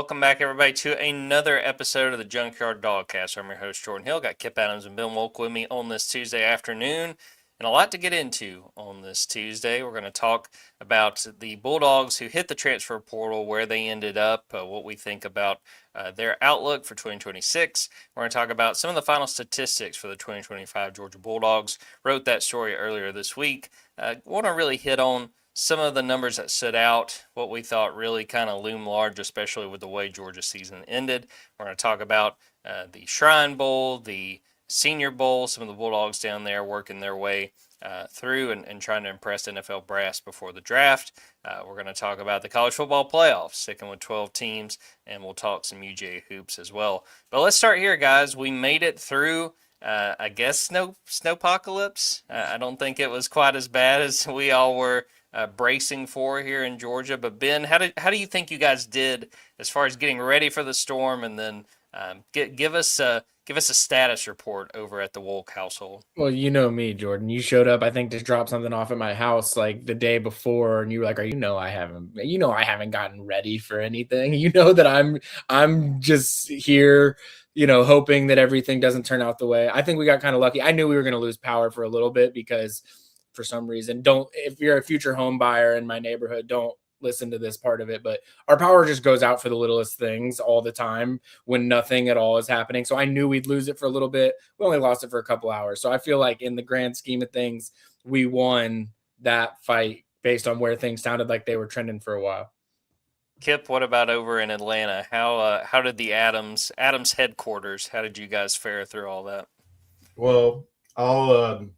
welcome back, everybody, to another episode of the Junkyard Dawgcast. I'm your host, Jordan Hill. Got Kip Adams and Bill Wolk with me on this Tuesday afternoon, and a lot to get into on this Tuesday. We're going to talk about the Bulldogs who hit the transfer portal, where they ended up, what we think about their outlook for 2026. We're going to talk about some of the final statistics for the 2025 Georgia Bulldogs. Wrote that story earlier this week. Want to really hit on some of the numbers that stood out, what we thought really kind of loomed large, especially with the way Georgia's season ended. We're going to talk about the Shrine Bowl, the Senior Bowl, some of the Bulldogs down there working their way through and trying to impress NFL brass before the draft. We're going to talk about the college football playoffs, sticking with 12 teams, and we'll talk some UJ hoops as well. But let's start here, guys. We made it through I guess snowpocalypse. I don't think it was quite as bad as we all were bracing for here in Georgia. But Ben, how do you think you guys did as far as getting ready for the storm, and then give us a status report over at the Wolk household? Well, you know me, Jordan. You showed up, I think, to drop something off at my house like the day before, and you were like, I haven't gotten ready for anything. You know that I'm just here, hoping that everything doesn't turn out the way. I think we got kind of lucky. I knew we were going to lose power for a little bit because for some reason, if you're a future home buyer in my neighborhood, don't listen to this part of it, but our power just goes out for the littlest things all the time when nothing at all is happening. So I knew we'd lose it for a little bit. We only lost it for a couple hours. So I feel like in the grand scheme of things, we won that fight based on where things sounded like they were trending for a while. Kip, what about over in Atlanta? How did the Adams headquarters? How did you guys fare through all that? Well, I'll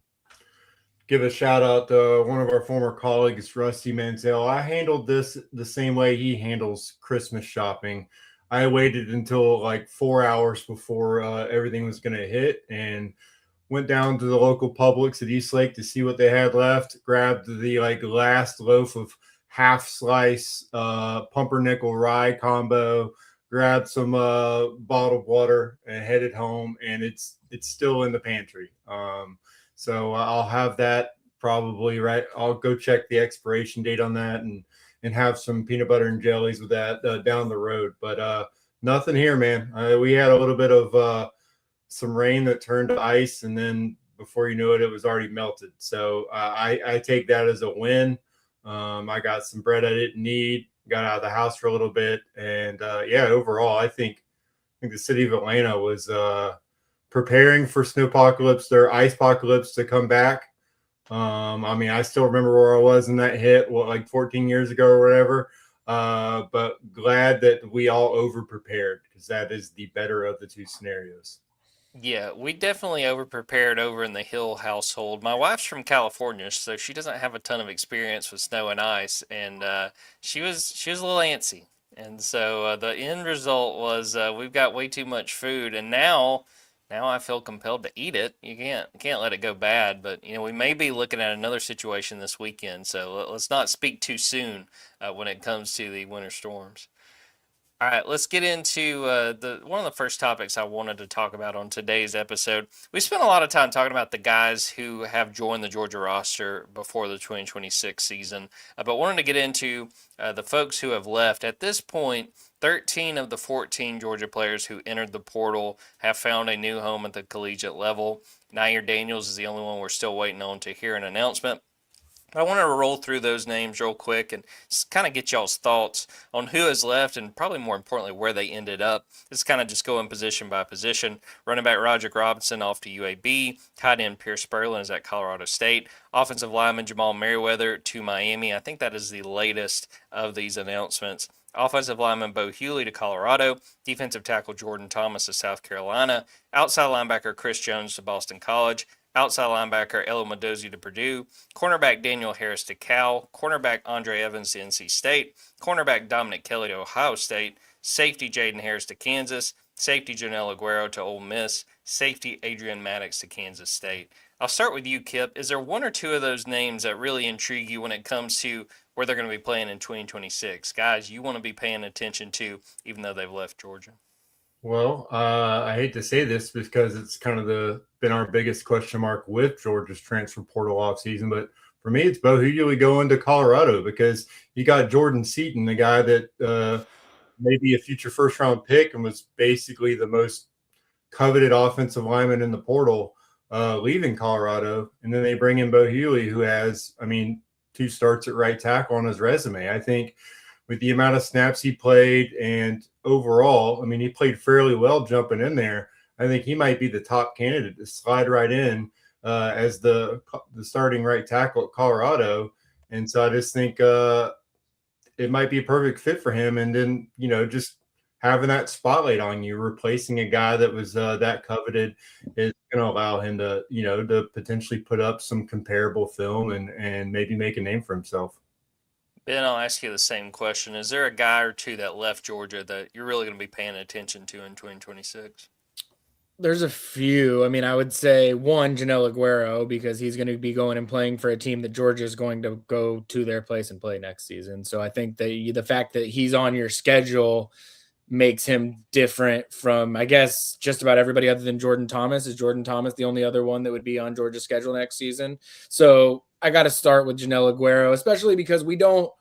give a shout out to one of our former colleagues, Rusty Manziel. I handled this the same way he handles Christmas shopping. I waited until like 4 hours before everything was going to hit and went down to the local Publix at Eastlake to see what they had left, grabbed the last loaf of half slice pumpernickel rye combo, grabbed some bottled water and headed home, and it's still in the pantry. So I'll have that probably right. I'll go check the expiration date on that and have some peanut butter and jellies with that down the road. But nothing here, man. We had a little bit of some rain that turned to ice, and then before you know it, it was already melted. So I take that as a win. I got some bread I didn't need, got out of the house for a little bit. And overall, I think the city of Atlanta was preparing for snowpocalypse, their ice apocalypse to come back. I still remember where I was in that hit, 14 years ago or whatever. But glad that we all over prepared, because that is the better of the two scenarios. Yeah, we definitely over prepared over in the Hill household. My wife's from California, so she doesn't have a ton of experience with snow and ice, and she was a little antsy. And so the end result was we've got way too much food, and now I feel compelled to eat it. You can't let it go bad, but we may be looking at another situation this weekend. So let's not speak too soon when it comes to the winter storms. All right, let's get into one of the first topics I wanted to talk about on today's episode. We spent a lot of time talking about the guys who have joined the Georgia roster before the 2026 season, but wanted to get into the folks who have left. At this point, 13 of the 14 Georgia players who entered the portal have found a new home at the collegiate level. Nair Daniels is the only one we're still waiting on to hear an announcement. But I wanted to roll through those names real quick and just kind of get y'all's thoughts on who has left and probably more importantly where they ended up. This kind of just going position by position. Running back Roderick Robinson off to UAB. Tight end Pierce Spurlin is at Colorado State. Offensive lineman Jamal Merriweather to Miami. I think that is the latest of these announcements. Offensive lineman Bo Hughley to Colorado. Defensive tackle Jordan Thomas to South Carolina. Outside linebacker Chris Jones to Boston College. Outside linebacker Elo Mendoza to Purdue, cornerback Daniel Harris to Cal, cornerback Andre Evans to NC State, cornerback Dominic Kelly to Ohio State, safety Jaden Harris to Kansas, safety Janelle Aguero to Ole Miss, safety Adrian Maddox to Kansas State. I'll start with you, Kip. Is there one or two of those names that really intrigue you when it comes to where they're going to be playing in 2026? Guys, you want to be paying attention to, even though they've left Georgia. Well, I hate to say this because it's kind of been our biggest question mark with Georgia's transfer portal offseason, but for me, it's Bo Hughley going to Colorado because you got Jordan Seaton, the guy that maybe a future first round pick and was basically the most coveted offensive lineman in the portal leaving Colorado. And then they bring in Bo Hughley, who has, 2 starts at right tackle on his resume. I think with the amount of snaps he played and overall, he played fairly well jumping in there. I think he might be the top candidate to slide right in as the starting right tackle at Colorado. And so I just think it might be a perfect fit for him. And then, just having that spotlight on you, replacing a guy that was that coveted is going to allow him to, to potentially put up some comparable film and maybe make a name for himself. Ben, I'll ask you the same question. Is there a guy or two that left Georgia that you're really going to be paying attention to in 2026? There's a few. I would say one, Janelle Aguero, because he's going to be going and playing for a team that Georgia is going to go to their place and play next season. So I think that the fact that he's on your schedule makes him different from, I guess, just about everybody other than Jordan Thomas. Is Jordan Thomas the only other one that would be on Georgia's schedule next season? So I got to start with Janelle Aguero, especially because we don't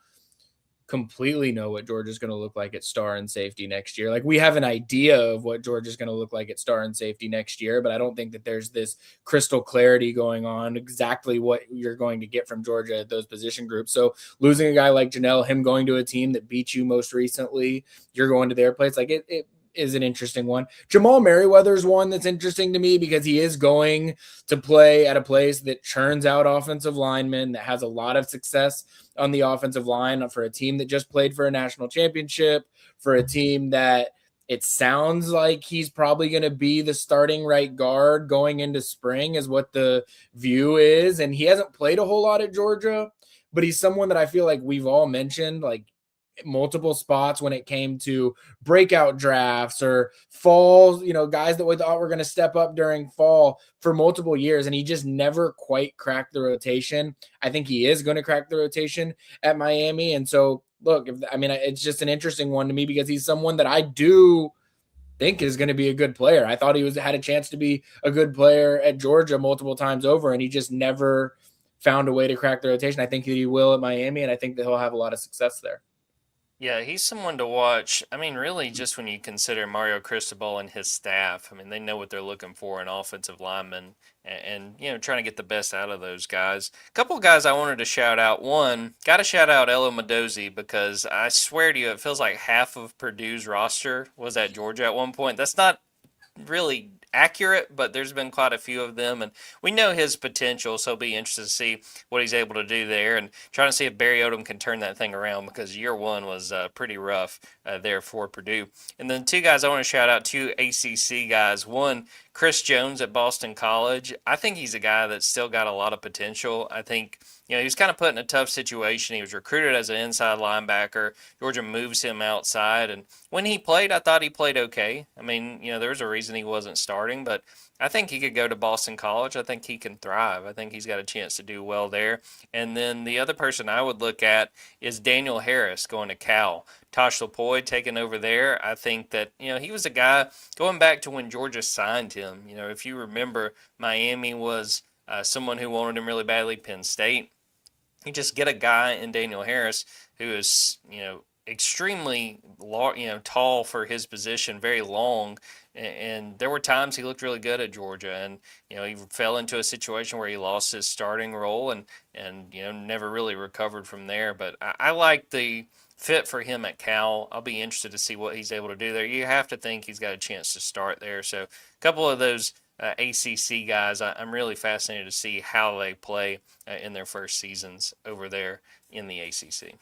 completely know what Georgia's going to look like at star and safety next year. Like, we have an idea of what Georgia's going to look like at star and safety next year, but I don't think that there's this crystal clarity going on exactly what you're going to get from Georgia at those position groups. So losing a guy like Janelle, him going to a team that beat you most recently, you're going to their place, like it is an interesting one. Jamal Merriweather is one that's interesting to me because he is going to play at a place that churns out offensive linemen, that has a lot of success on the offensive line, for a team that just played for a national championship, for a team that it sounds like he's probably going to be the starting right guard going into spring is what the view is. And he hasn't played a whole lot at Georgia, but he's someone that I feel like we've all mentioned, like, multiple spots when it came to breakout drafts or falls, guys that we thought were going to step up during fall for multiple years. And he just never quite cracked the rotation. I think he is going to crack the rotation at Miami. And so look, it's just an interesting one to me because he's someone that I do think is going to be a good player. I thought he had a chance to be a good player at Georgia multiple times over, and he just never found a way to crack the rotation. I think that he will at Miami, and I think that he'll have a lot of success there. Yeah, he's someone to watch. Really, just when you consider Mario Cristobal and his staff, they know what they're looking for in offensive linemen and trying to get the best out of those guys. A couple of guys I wanted to shout out. One, got to shout out Elo Mendoza because I swear to you, it feels like half of Purdue's roster was at Georgia at one point. That's not really accurate, but there's been quite a few of them, and we know his potential, so it'll be interesting to see what he's able to do there and trying to see if Barry Odom can turn that thing around because year one was pretty rough there for Purdue. And then two guys I want to shout out, two ACC guys. One, Chris Jones at Boston College. I think he's a guy that's still got a lot of potential. I think he was kind of put in a tough situation. He was recruited as an inside linebacker. Georgia moves him outside, and when he played, I thought he played okay. There was a reason he wasn't starting, but I think he could go to Boston College. I think he can thrive. I think he's got a chance to do well there. And then the other person I would look at is Daniel Harris going to Cal. Tosh Lapoy taking over there. I think that, he was a guy going back to when Georgia signed him. If you remember, Miami was someone who wanted him really badly, Penn State. You just get a guy in Daniel Harris who is, extremely tall for his position, very long, and there were times he looked really good at Georgia, and he fell into a situation where he lost his starting role and never really recovered from there. But I like the fit for him at Cal. I'll be interested to see what he's able to do there. You have to think he's got a chance to start there. So a couple of those ACC guys, I'm really fascinated to see how they play in their first seasons over there in the ACC.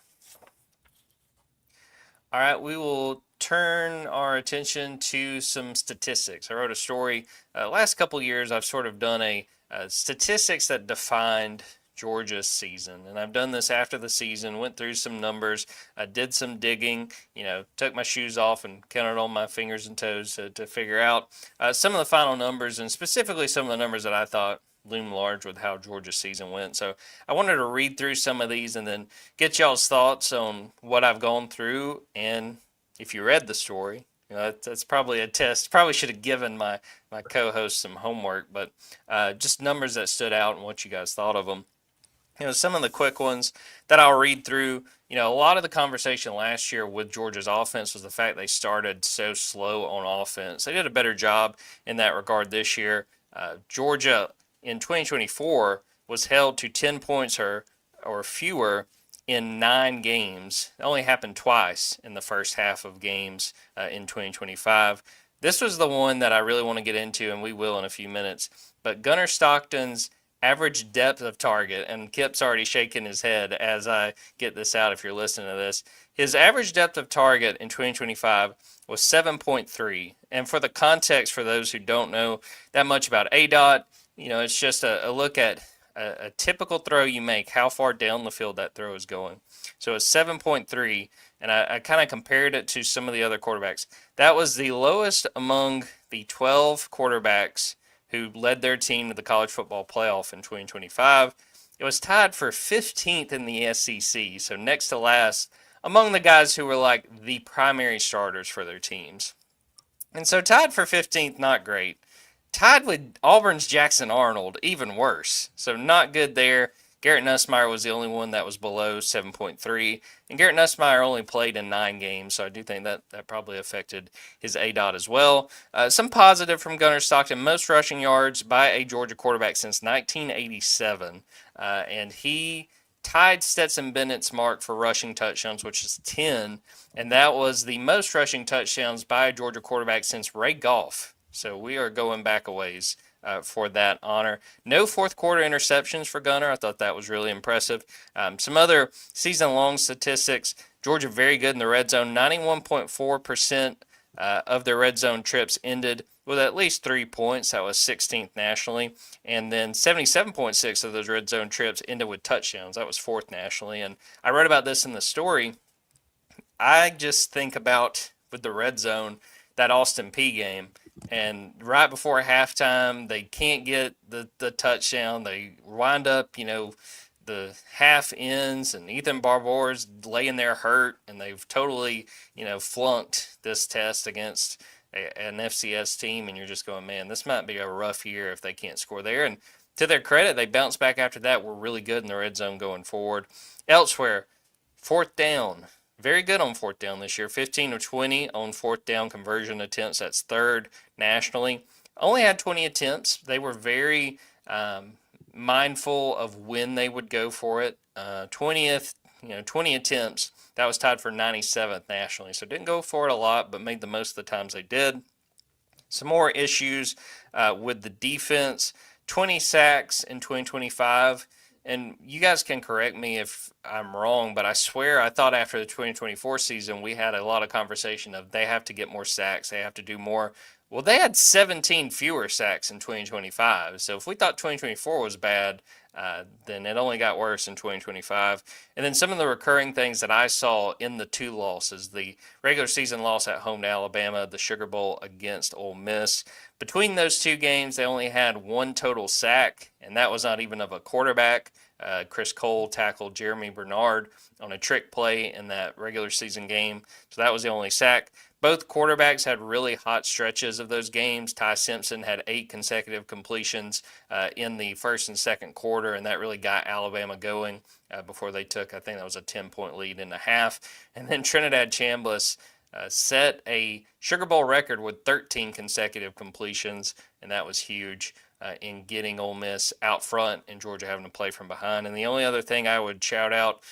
All right, we will turn our attention to some statistics. I wrote a story last couple years. I've sort of done a statistics that defined Georgia's season, and I've done this after the season, went through some numbers, did some digging, took my shoes off and counted on my fingers and toes to figure out some of the final numbers, and specifically some of the numbers that I thought loom large with how Georgia's season went. So I wanted to read through some of these and then get y'all's thoughts on what I've gone through. And if you read the story, that's probably a test. Probably should have given my co-host some homework, but just numbers that stood out and what you guys thought of them. Some of the quick ones that I'll read through, a lot of the conversation last year with Georgia's offense was the fact they started so slow on offense. They did a better job in that regard this year. Georgia in 2024 was held to 10 points or fewer in 9 games. It only happened twice in the first half of games in 2025. This was the one that I really want to get into, and we will in a few minutes. But Gunnar Stockton's average depth of target, and Kip's already shaking his head as I get this out if you're listening to this. His average depth of target in 2025 was 7.3. And for the context, for those who don't know that much about ADOT, it's just a look at a typical throw you make, how far down the field that throw is going. So it's 7.3, and I kind of compared it to some of the other quarterbacks. That was the lowest among the 12 quarterbacks who led their team to the college football playoff in 2025. It was tied for 15th in the SEC, so next to last among the guys who were like the primary starters for their teams. And so tied for 15th, not great. Tied with Auburn's Jackson Arnold, even worse. So not good there. Garrett Nussmeier was the only one that was below 7.3. And Garrett Nussmeier only played in 9 games, so I do think that probably affected his ADOT as well. Some positive from Gunnar Stockton: most rushing yards by a Georgia quarterback since 1987. And he tied Stetson Bennett's mark for rushing touchdowns, which is 10. And that was the most rushing touchdowns by a Georgia quarterback since Ray Goff. So we are going back a ways for that honor. No fourth quarter interceptions for Gunnar. I thought that was really impressive. Some other season-long statistics: Georgia very good in the red zone. 91.4% of their red zone trips ended with at least 3 points. That was 16th nationally. And then 77.6 of those red zone trips ended with touchdowns. That was 4th nationally. And I wrote about this in the story. I just think about, with the red zone, that Austin Peay game. And right before halftime, they can't get the touchdown. They wind up, the half ends, and Ethan Barbour's laying there hurt, and they've totally, flunked this test against an FCS team. And you're just going, man, this might be a rough year if they can't score there. And to their credit, they bounced back after that. Were really good in the red zone going forward. Elsewhere, 4th down. Very good on 4th down this year. 15 of 20 on 4th down conversion attempts. That's 3rd nationally. Only had 20 attempts. They were very mindful of when they would go for it. 20 attempts. That was tied for 97th nationally. So didn't go for it a lot, but made the most of the times they did. Some more issues with the defense. 20 sacks in 2025. And you guys can correct me if I'm wrong, but I swear I thought after the 2024 season we had a lot of conversation of they have to get more sacks, they have to do more. Well, they had 17 fewer sacks in 2025. So if we thought 2024 was bad, then it only got worse in 2025. And then some of the recurring things that I saw in the 2 losses: the regular season loss at home to Alabama, the Sugar Bowl against Ole Miss. Between those 2 games, they only had 1 total sack, and that was not even of a quarterback. Chris Cole tackled Jeremy Bernard on a trick play in that regular season game, so that was the only sack. Both quarterbacks had really hot stretches of those games. Ty Simpson had 8 consecutive completions in the first and second quarter, and that really got Alabama going before they took, I think that was a 10-point lead in the half. And then Trinidad Chambliss set a Sugar Bowl record with 13 consecutive completions, and that was huge in getting Ole Miss out front and Georgia having to play from behind. And the only other thing I would shout out,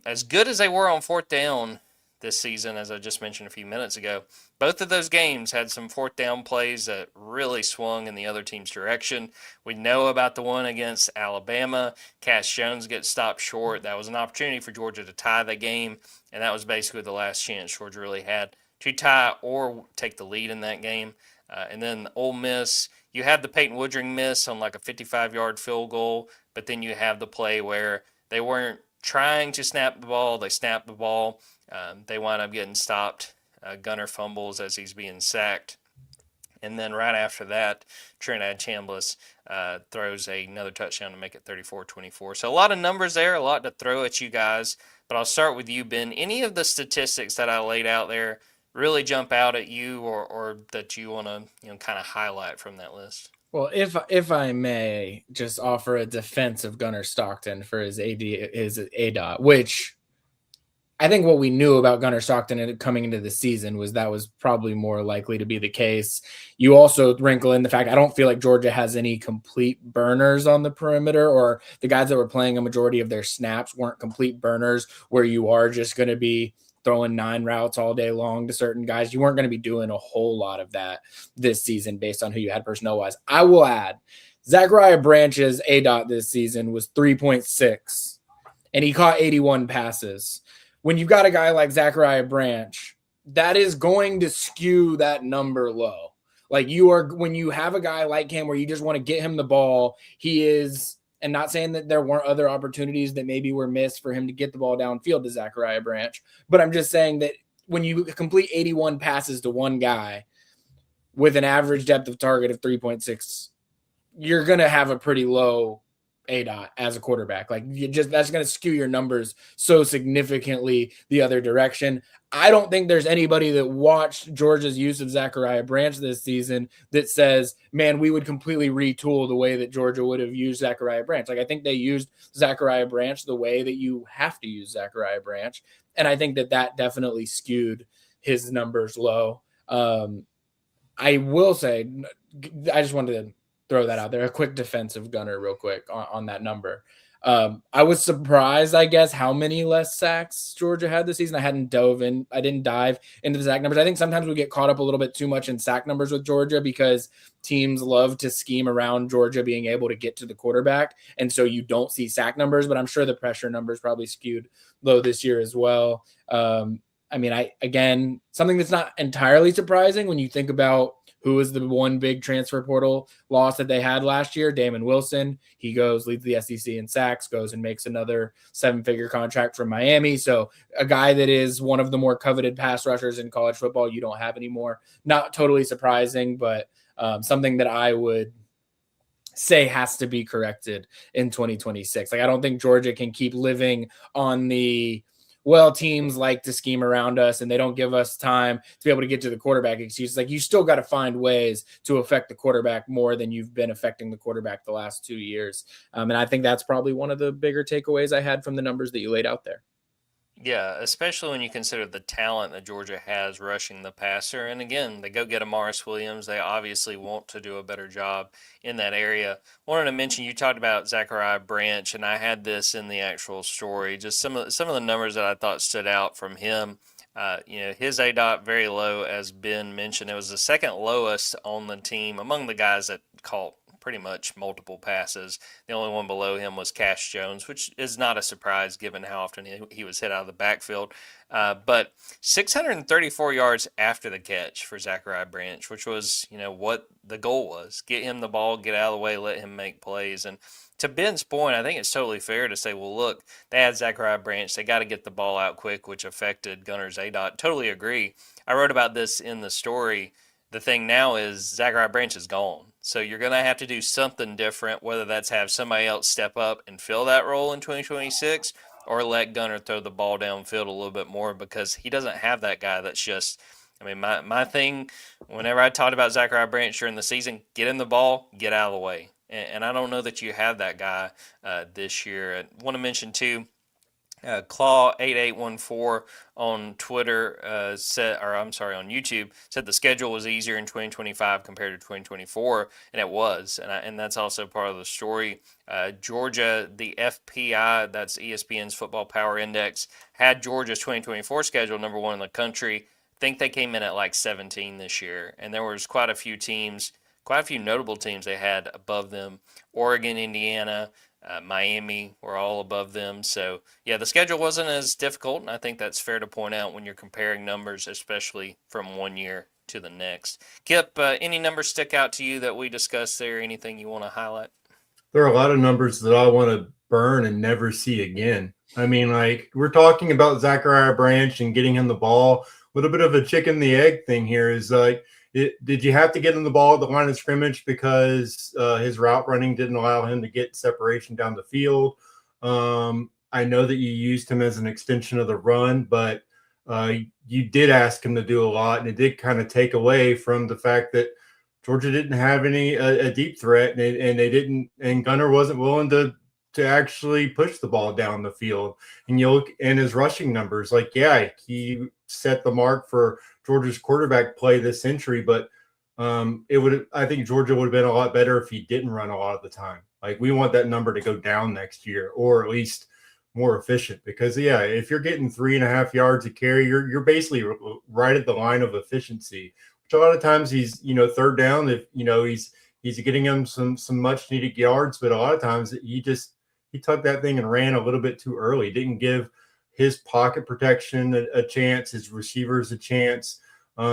as good as they were on 4th down this season, as I just mentioned a few minutes ago, both of those games had some 4th down plays that really swung in the other team's direction. We know about the one against Alabama. Cash Jones gets stopped short. That was an opportunity for Georgia to tie the game, and that was basically the last chance Georgia really had to tie or take the lead in that game. And then Ole Miss, you had the Peyton Woodring miss on like a 55-yard field goal, but then you have the play where they weren't trying to snap the ball. They snapped the ball. They wind up getting stopped. Gunnar fumbles as he's being sacked. And then right after that, Trinidad Chambliss throws another touchdown to make it 34-24. So a lot of numbers there, a lot to throw at you guys. But I'll start with you, Ben. Any of the statistics that I laid out there really jump out at you, or that you want to kind of highlight from that list? Well, if I may just offer a defense of Gunnar Stockton for his ADOT, which I think what we knew about Gunnar Stockton coming into the season was that was probably more likely to be the case. You also wrinkle in the fact I don't feel like Georgia has any complete burners on the perimeter, or the guys that were playing a majority of their snaps weren't complete burners where you are just going to be throwing 9 routes all day long to certain guys. You weren't going to be doing a whole lot of that this season based on who you had personnel wise. I will add Zachariah Branch's ADOT this season was 3.6 and he caught 81 passes. When you've got a guy like Zachariah Branch, that is going to skew that number low. Like when you have a guy like him where you just want to get him the ball, he is, and not saying that there weren't other opportunities that maybe were missed for him to get the ball downfield to Zachariah Branch, but I'm just saying that when you complete 81 passes to one guy with an average depth of target of 3.6, you're going to have a pretty low ADOT as a quarterback. Like that's going to skew your numbers so significantly the other direction. I don't think there's anybody that watched Georgia's use of Zachariah Branch this season that says, man, we would completely retool the way that Georgia would have used Zachariah Branch. Like I think they used Zachariah Branch the way that you have to use Zachariah Branch. And I think that definitely skewed his numbers low. I will say, I just wanted to throw that out there. A quick defense of Gunnar real quick on that number. I was surprised, I guess, how many less sacks Georgia had this season. I didn't dive into the sack numbers. I think sometimes we get caught up a little bit too much in sack numbers with Georgia because teams love to scheme around Georgia being able to get to the quarterback. And so you don't see sack numbers, but I'm sure the pressure numbers probably skewed low this year as well. Again, something that's not entirely surprising when you think about who was the one big transfer portal loss that they had last year, Damon Wilson. He leads the SEC in sacks, goes and makes another 7-figure contract from Miami. So a guy that is one of the more coveted pass rushers in college football you don't have anymore. Not totally surprising, but something that I would say has to be corrected in 2026. Like I don't think Georgia can keep living on the teams like to scheme around us and they don't give us time to be able to get to the quarterback excuse. Like you still got to find ways to affect the quarterback more than you've been affecting the quarterback the last 2 years. And I think that's probably one of the bigger takeaways I had from the numbers that you laid out there. Yeah, especially when you consider the talent that Georgia has rushing the passer. And again, they go get Amaris Williams. They obviously want to do a better job in that area. Wanted to mention, you talked about Zachariah Branch, and I had this in the actual story. Just some of the numbers that I thought stood out from him. His ADOT very low, as Ben mentioned. It was the second lowest on the team among the guys that caught pretty much multiple passes. The only one below him was Cash Jones, which is not a surprise given how often he was hit out of the backfield. But 634 yards after the catch for Zachariah Branch, which was, what the goal was. Get him the ball, get out of the way, let him make plays. And to Ben's point, I think it's totally fair to say, well, look, they had Zachariah Branch. They got to get the ball out quick, which affected Gunnar's ADOT. Totally agree. I wrote about this in the story. The thing now is Zachariah Branch is gone. So you're going to have to do something different, whether that's have somebody else step up and fill that role in 2026 or let Gunnar throw the ball downfield a little bit more because he doesn't have that guy that's just – my thing, whenever I talked about Zachariah Branch during the season, get him the ball, get out of the way. And I don't know that you have that guy this year. I want to mention, too, Claw8814 on Twitter on YouTube said the schedule was easier in 2025 compared to 2024, and it was, and that's also part of the story. Georgia, the FPI, that's ESPN's Football Power Index, had Georgia's 2024 schedule number 1 in the country. I think they came in at like 17 this year, and there was quite a few notable teams they had above them. Oregon, Indiana, Miami were all above them. So, yeah, the schedule wasn't as difficult, and I think that's fair to point out when you're comparing numbers, especially from one year to the next. Kip, any numbers stick out to you that we discussed there? Anything you want to highlight? There are a lot of numbers that I want to burn and never see again. We're talking about Zachariah Branch and getting him the ball. A little bit of a chicken and the egg thing here is did you have to get him the ball at the line of scrimmage because his route running didn't allow him to get separation down the field? I know that you used him as an extension of the run, but you did ask him to do a lot, and it did kind of take away from the fact that Georgia didn't have any a deep threat, and they didn't, and Gunner wasn't willing to actually push the ball down the field. And you look in his rushing numbers, like, yeah, he set the mark for Georgia's quarterback play this century, but I think Georgia would have been a lot better if he didn't run a lot of the time. Like, we want that number to go down next year, or at least more efficient, because yeah, if you're getting 3.5 yards a carry, you're basically right at the line of efficiency, which a lot of times he's, third down, if he's getting him some much needed yards, but a lot of times he took that thing and ran a little bit too early. Didn't give his pocket protection a chance, his receivers a chance.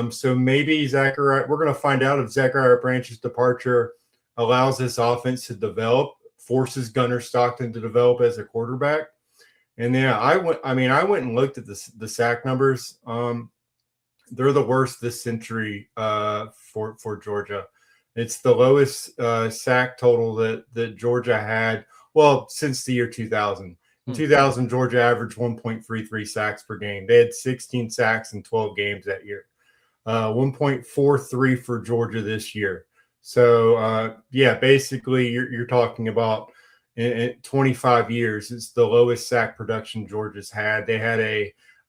So maybe we're going to find out if Zachariah Branch's departure allows this offense to develop, forces Gunner Stockton to develop as a quarterback. And yeah, I went and looked at the sack numbers. They're the worst this century for Georgia. It's the lowest sack total that Georgia had, well, since the year 2000. In 2000, Georgia averaged 1.33 sacks per game. They had 16 sacks in 12 games that year. 1.43 for Georgia this year. So, yeah, basically you're talking about in 25 years, it's the lowest sack production Georgia's had. They had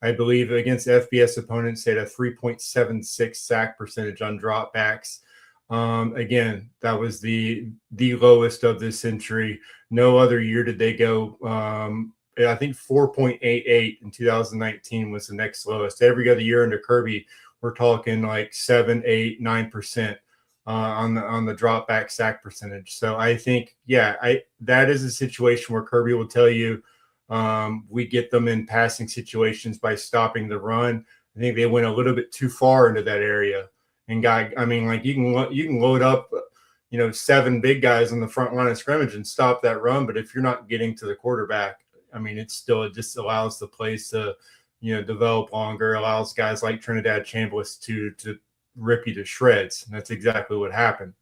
I believe against FBS opponents, they had a 3.76 sack percentage on dropbacks. Again, that was the lowest of this century. No other year did they go. I think 4.88 in 2019 was the next lowest. Every other year under Kirby, we're talking like 7, 8, 9% on the drop back sack percentage. So I think, that is a situation where Kirby will tell you we get them in passing situations by stopping the run. I think they went a little bit too far into that area. And you can load up, 7 big guys on the front line of scrimmage and stop that run. But if you're not getting to the quarterback, it just allows the plays to, develop longer, allows guys like Trinidad Chambliss to rip you to shreds. And that's exactly what happened.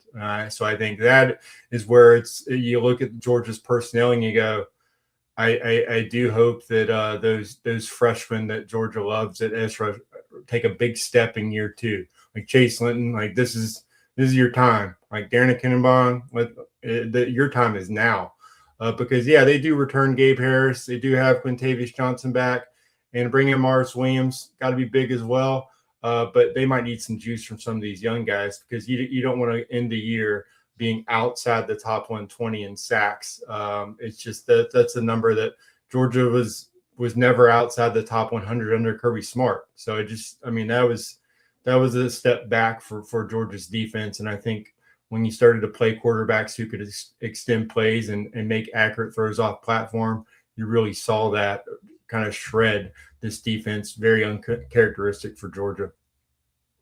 So I think that is where you look at Georgia's personnel and you go, I do hope that those freshmen that Georgia loves at Ezra take a big step in year 2. Like Chase Linton, like this is your time. Like Darren Kinnebon, your time is now. Because they do return Gabe Harris. They do have Quintavious Johnson back, and bring in Mars Williams. Got to be big as well. But they might need some juice from some of these young guys, because you don't want to end the year being outside the top 120 in sacks. It's just that's a number that Georgia was never outside the top 100 under Kirby Smart. So that was a step back for Georgia's defense. And I think when you started to play quarterbacks who could extend plays and make accurate throws off platform, you really saw that kind of shred this defense. Very uncharacteristic for Georgia.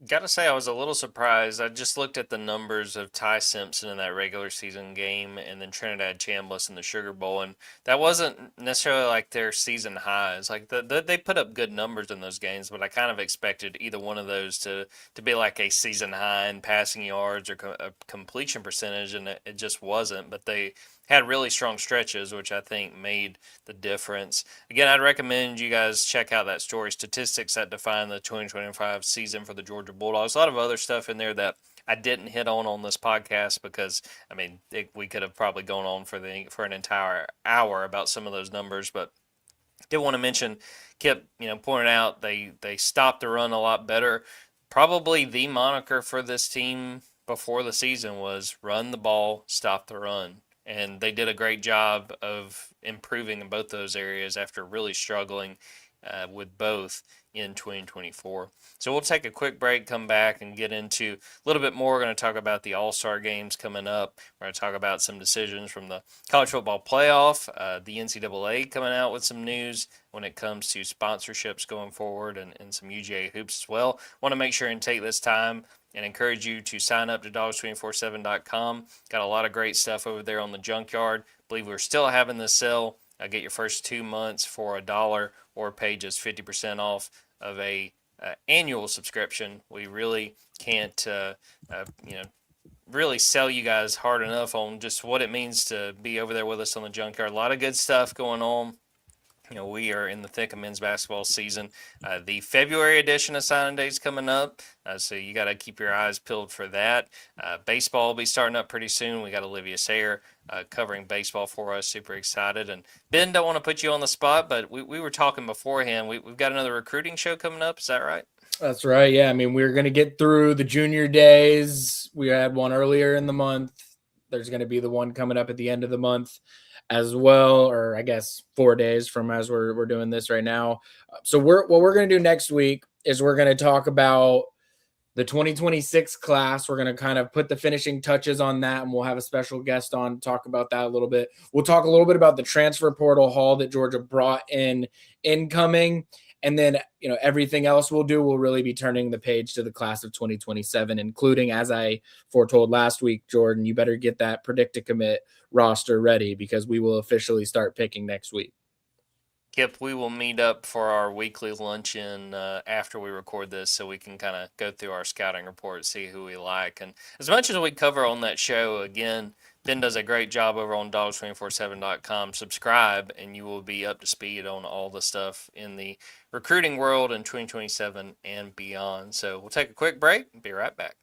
Gotta say, I was a little surprised. I just looked at the numbers of Ty Simpson in that regular season game and then Trinidad Chambliss in the Sugar Bowl, and that wasn't necessarily like their season highs. Like they put up good numbers in those games, but I kind of expected either one of those to be like a season high in passing yards or a completion percentage, and it just wasn't. But they had really strong stretches, which I think made the difference. Again, I'd recommend you guys check out that story, Statistics That Define the 2025 Season for the Georgia Bulldogs. A lot of other stuff in there that I didn't hit on this podcast because, we could have probably gone on for an entire hour about some of those numbers, but did want to mention, Kip, pointed out they stopped the run a lot better. Probably the moniker for this team before the season was run the ball, stop the run. And they did a great job of improving in both those areas after really struggling with both in 2024. So we'll take a quick break, come back, and get into a little bit more. We're going to talk about the All-Star games coming up. We're going to talk about some decisions from the College Football Playoff, the NCAA coming out with some news when it comes to sponsorships going forward, and some UGA hoops as well. Want to make sure and take this time and encourage you to sign up to dogs247.com. Got a lot of great stuff over there on the Junkyard. Believe we're still having this sale. Get your first 2 months for $1 or pay just 50% off of a annual subscription. We really can't really sell you guys hard enough on just what it means to be over there with us on the Junkyard. A lot of good stuff going on. We are in the thick of men's basketball season. The February edition of Signing Day is coming up, so you got to keep your eyes peeled for that. Baseball will be starting up pretty soon. We got Olivia Sayer covering baseball for us. Super excited. And Ben, don't want to put you on the spot, but we were talking beforehand. We've got another recruiting show coming up. Is that right? That's right. Yeah. I mean, we're going to get through the junior days. We had one earlier in the month. There's going to be the one coming up at the end of the month as well, or I guess 4 days from as we're doing this right now. So what we're going to do next week is we're going to talk about the 2026 class. We're going to kind of put the finishing touches on that, and we'll have a special guest on to talk about that a little bit. We'll talk a little bit about the transfer portal haul that Georgia brought in incoming. And then, everything else we'll do will really be turning the page to the class of 2027, including, as I foretold last week, Jordan, you better get that predict to commit roster ready because we will officially start picking next week. Kip, we will meet up for our weekly luncheon after we record this so we can kind of go through our scouting report, see who we like. And as much as we cover on that show, again, Ben does a great job over on dogs247.com. Subscribe, and you will be up to speed on all the stuff in the recruiting world in 2027 and beyond. So we'll take a quick break and be right back.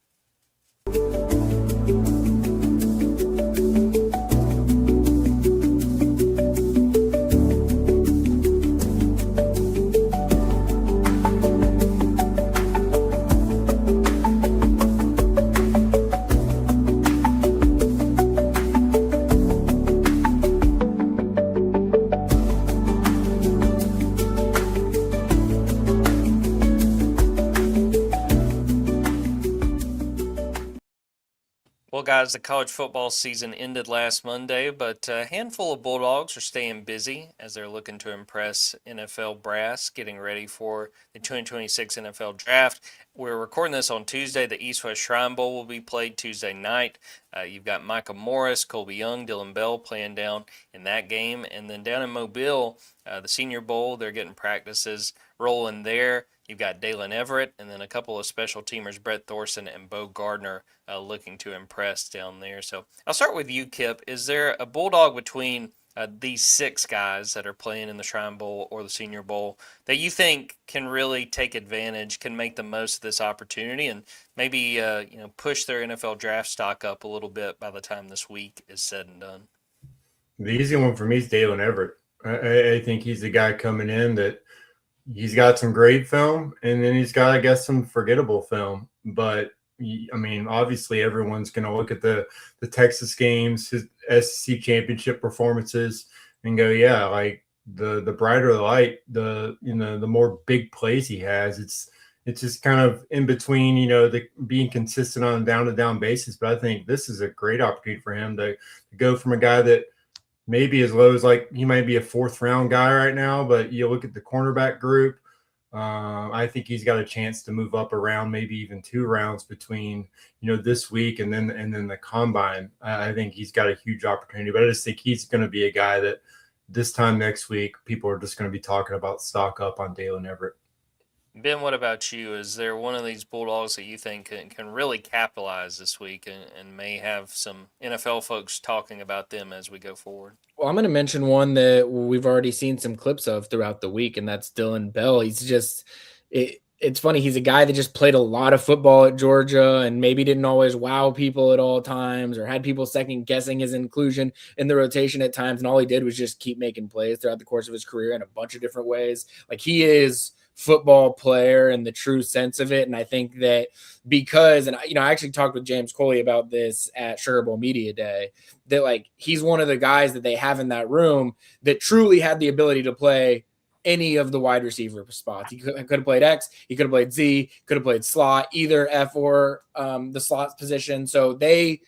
Well, guys, the college football season ended last Monday, but a handful of Bulldogs are staying busy as they're looking to impress NFL brass, getting ready for the 2026 NFL Draft. We're recording this on Tuesday. The East-West Shrine Bowl will be played Tuesday night. You've got Micah Morris, Colby Young, Dylan Bell playing down in that game. And then down in Mobile, the Senior Bowl, they're getting practices rolling there. You've got Dalen Everett and then a couple of special teamers, Brett Thorson and Bo Gardner, looking to impress down there. So I'll start with you, Kip. Is there a Bulldog between these 6 guys that are playing in the Shrine Bowl or the Senior Bowl that you think can really take advantage, can make the most of this opportunity, and maybe push their NFL draft stock up a little bit by the time this week is said and done? The easy one for me is Dalen Everett. I think he's the guy coming in that he's got some great film, and then he's got, I guess, some forgettable film. But I mean, obviously, everyone's going to look at the Texas games, his SEC championship performances, and go, yeah, like the brighter the light, the more big plays he has. It's just kind of in between, the being consistent on a down-to-down basis. But I think this is a great opportunity for him to go from a guy that maybe as low as like he might be a 4th-round guy right now, but you look at the cornerback group. I think he's got a chance to move up around maybe even 2 rounds between this week and then the combine. I think he's got a huge opportunity, but I just think he's going to be a guy that this time next week people are just going to be talking about stock up on Dalen Everett. Ben, what about you? Is there one of these Bulldogs that you think can really capitalize this week and may have some NFL folks talking about them as we go forward? Well, I'm going to mention one that we've already seen some clips of throughout the week, and that's Dylan Bell. He's just it's funny. He's a guy that just played a lot of football at Georgia and maybe didn't always wow people at all times or had people second guessing his inclusion in the rotation at times. And all he did was just keep making plays throughout the course of his career in a bunch of different ways. Like, he is football player in the true sense of it. And I think that because, and I actually talked with James Coley about this at Sugar Bowl Media Day, that like he's one of the guys that they have in that room that truly had the ability to play any of the wide receiver spots. He could have played X, he could have played Z, could have played slot, either F or the slot position. So they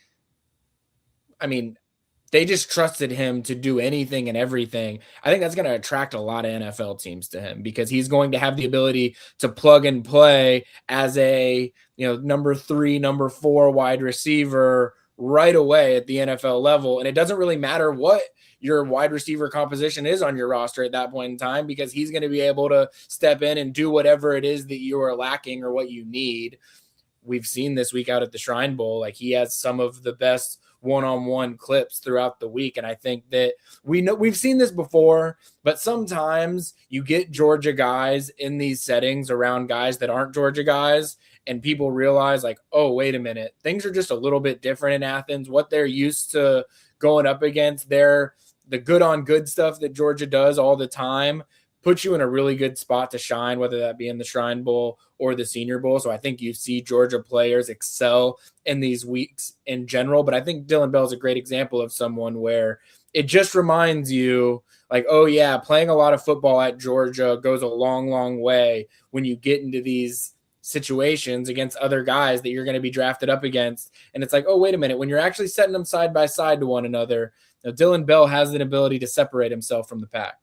just trusted him to do anything and everything. I think that's going to attract a lot of NFL teams to him because he's going to have the ability to plug and play as a, number 3, number 4 wide receiver right away at the NFL level. And it doesn't really matter what your wide receiver composition is on your roster at that point in time, because he's going to be able to step in and do whatever it is that you are lacking or what you need. We've seen this week out at the Shrine Bowl, like he has some of the best one-on-one clips throughout the week. And I think that we've seen this before, but sometimes you get Georgia guys in these settings around guys that aren't Georgia guys, and people realize like, oh, wait a minute, things are just a little bit different in Athens. What they're used to going up against, the good on good stuff that Georgia does all the time puts you in a really good spot to shine, whether that be in the Shrine Bowl or the Senior Bowl. So I think you see Georgia players excel in these weeks in general. But I think Dylan Bell is a great example of someone where it just reminds you like, oh yeah, playing a lot of football at Georgia goes a long, long way when you get into these situations against other guys that you're going to be drafted up against. And it's like, oh, wait a minute, when you're actually setting them side by side to one another, Dylan Bell has an ability to separate himself from the pack.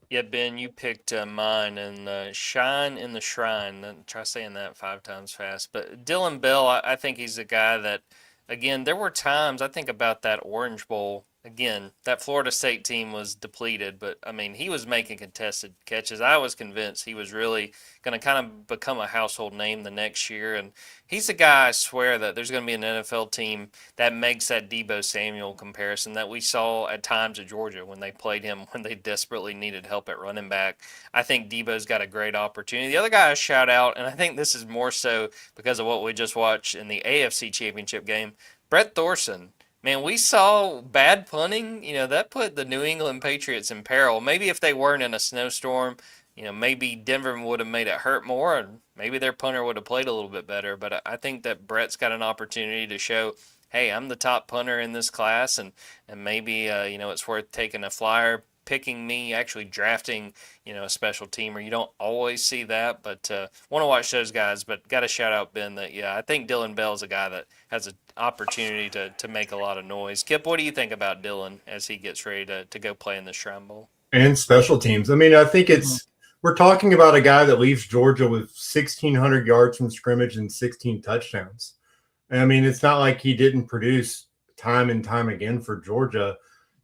Yeah, Ben, you picked mine, and Shine in the Shrine. Try saying that 5 times fast. But Dylan Bell, I think he's a guy that, again, there were times, I think about that Orange Bowl. Again, that Florida State team was depleted, but I mean, he was making contested catches. I was convinced he was really going to kind of become a household name the next year. And he's a guy, I swear, that there's going to be an NFL team that makes that Deebo Samuel comparison that we saw at times at Georgia when they played him when they desperately needed help at running back. I think Deebo's got a great opportunity. The other guy I shout out, and I think this is more so because of what we just watched in the AFC Championship game, Brett Thorson. Man, we saw bad punting. That put the New England Patriots in peril. Maybe if they weren't in a snowstorm, maybe Denver would have made it hurt more, and maybe their punter would have played a little bit better. But I think that Brett's got an opportunity to show, hey, I'm the top punter in this class, and maybe, it's worth taking a flyer, picking me, actually drafting, a special teamer. You don't always see that, but want to watch those guys. But got to shout out Ben that, I think Dylan Bell is a guy that has an opportunity to make a lot of noise. Kip, what do you think about Dylan as he gets ready to go play in the Shrine Bowl? And special teams. I mean, I think we're talking about a guy that leaves Georgia with 1,600 yards from scrimmage and 16 touchdowns. I mean, it's not like he didn't produce time and time again for Georgia.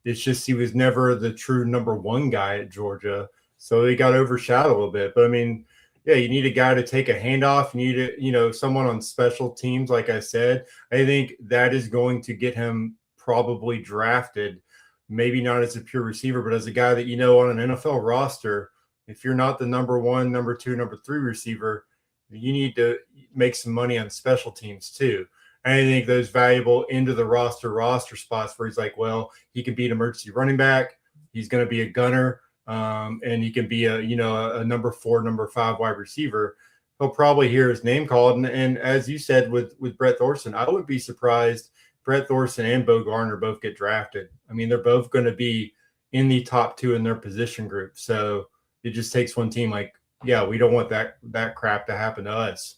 It's just he was never the true number one guy at Georgia. So he got overshadowed a little bit. But, I mean, yeah, you need a guy to take a handoff. You need someone on special teams, like I said. I think that is going to get him probably drafted, maybe not as a pure receiver, but as a guy that, on an NFL roster, if you're not the number 1, number 2, number 3 receiver, you need to make some money on special teams too. And I think those valuable into the roster spots where he's like, well, he can be an emergency running back. He's going to be a gunner. And he can be a number 4, number 5 wide receiver. He'll probably hear his name called. And as you said with Brett Thorson, I would be surprised Brett Thorson and Bo Garner both get drafted. I mean, they're both going to be in the top 2 in their position group. So it just takes one team like, yeah, we don't want that crap to happen to us.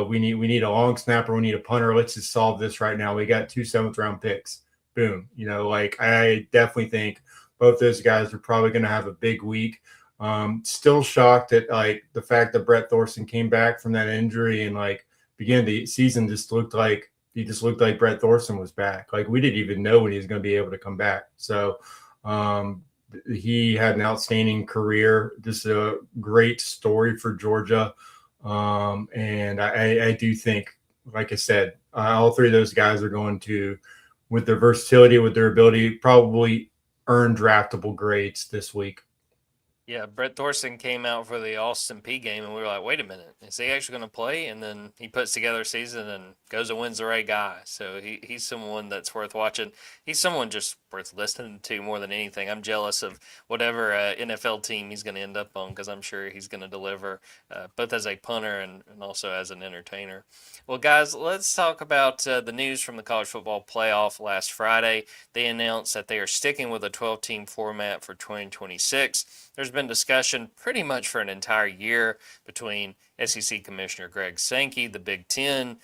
We need a long snapper. We need a punter. Let's just solve this right now. We got 2 7th-round picks. Boom. I definitely think both those guys are probably going to have a big week. Still shocked at the fact that Brett Thorson came back from that injury and began the season just looked like Brett Thorson was back. We didn't even know when he was going to be able to come back. So he had an outstanding career. Just a great story for Georgia. And I do think, like I said, all 3 of those guys are going to, with their versatility, with their ability, probably earn draftable grades this week. Yeah, Brett Thorson came out for the Austin P game, and we were like, wait a minute, is he actually going to play? And then he puts together a season and goes and wins the right guy. So he's someone that's worth watching. He's someone just worth listening to more than anything. I'm jealous of whatever NFL team he's going to end up on because I'm sure he's going to deliver both as a punter and also as an entertainer. Well, guys, let's talk about the news from the college football playoff last Friday. They announced that they are sticking with a 12-team format for 2026. There's been discussion pretty much for an entire year between SEC Commissioner Greg Sankey, the Big Ten,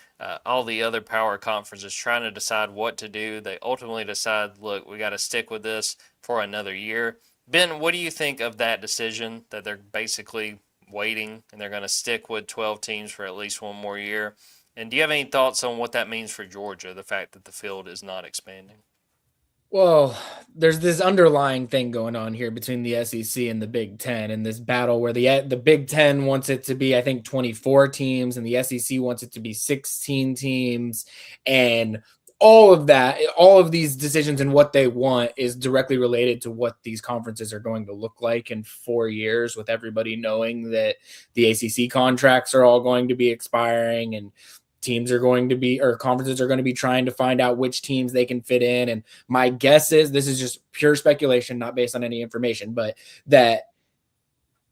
all the other power conferences trying to decide what to do. They ultimately decide, look, we got to stick with this for another year. Ben, what do you think of that decision that they're basically waiting and they're going to stick with 12 teams for at least one more year? And do you have any thoughts on what that means for Georgia, the fact that the field is not expanding? Well, there's this underlying thing going on here between the SEC and the Big Ten and this battle where the Big Ten wants it to be, I think, 24 teams and the SEC wants it to be 16 teams. And all of that, all of these decisions and what they want is directly related to what these conferences are going to look like in 4 years, with everybody knowing that the ACC contracts are all going to be expiring, and teams are going to be, or conferences are going to be trying to find out which teams they can fit in. And my guess is, this is just pure speculation, not based on any information, but that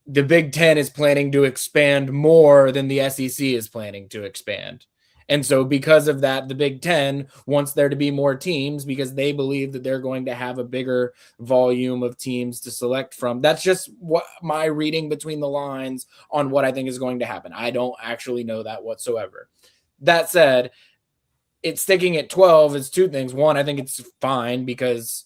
the Big Ten is planning to expand more than the SEC is planning to expand. And so because of that, the Big Ten wants there to be more teams because they believe that they're going to have a bigger volume of teams to select from. That's just what my reading between the lines on what I think is going to happen. I don't actually know that whatsoever. That said, it's sticking at 12 is two things. One, I think it's fine because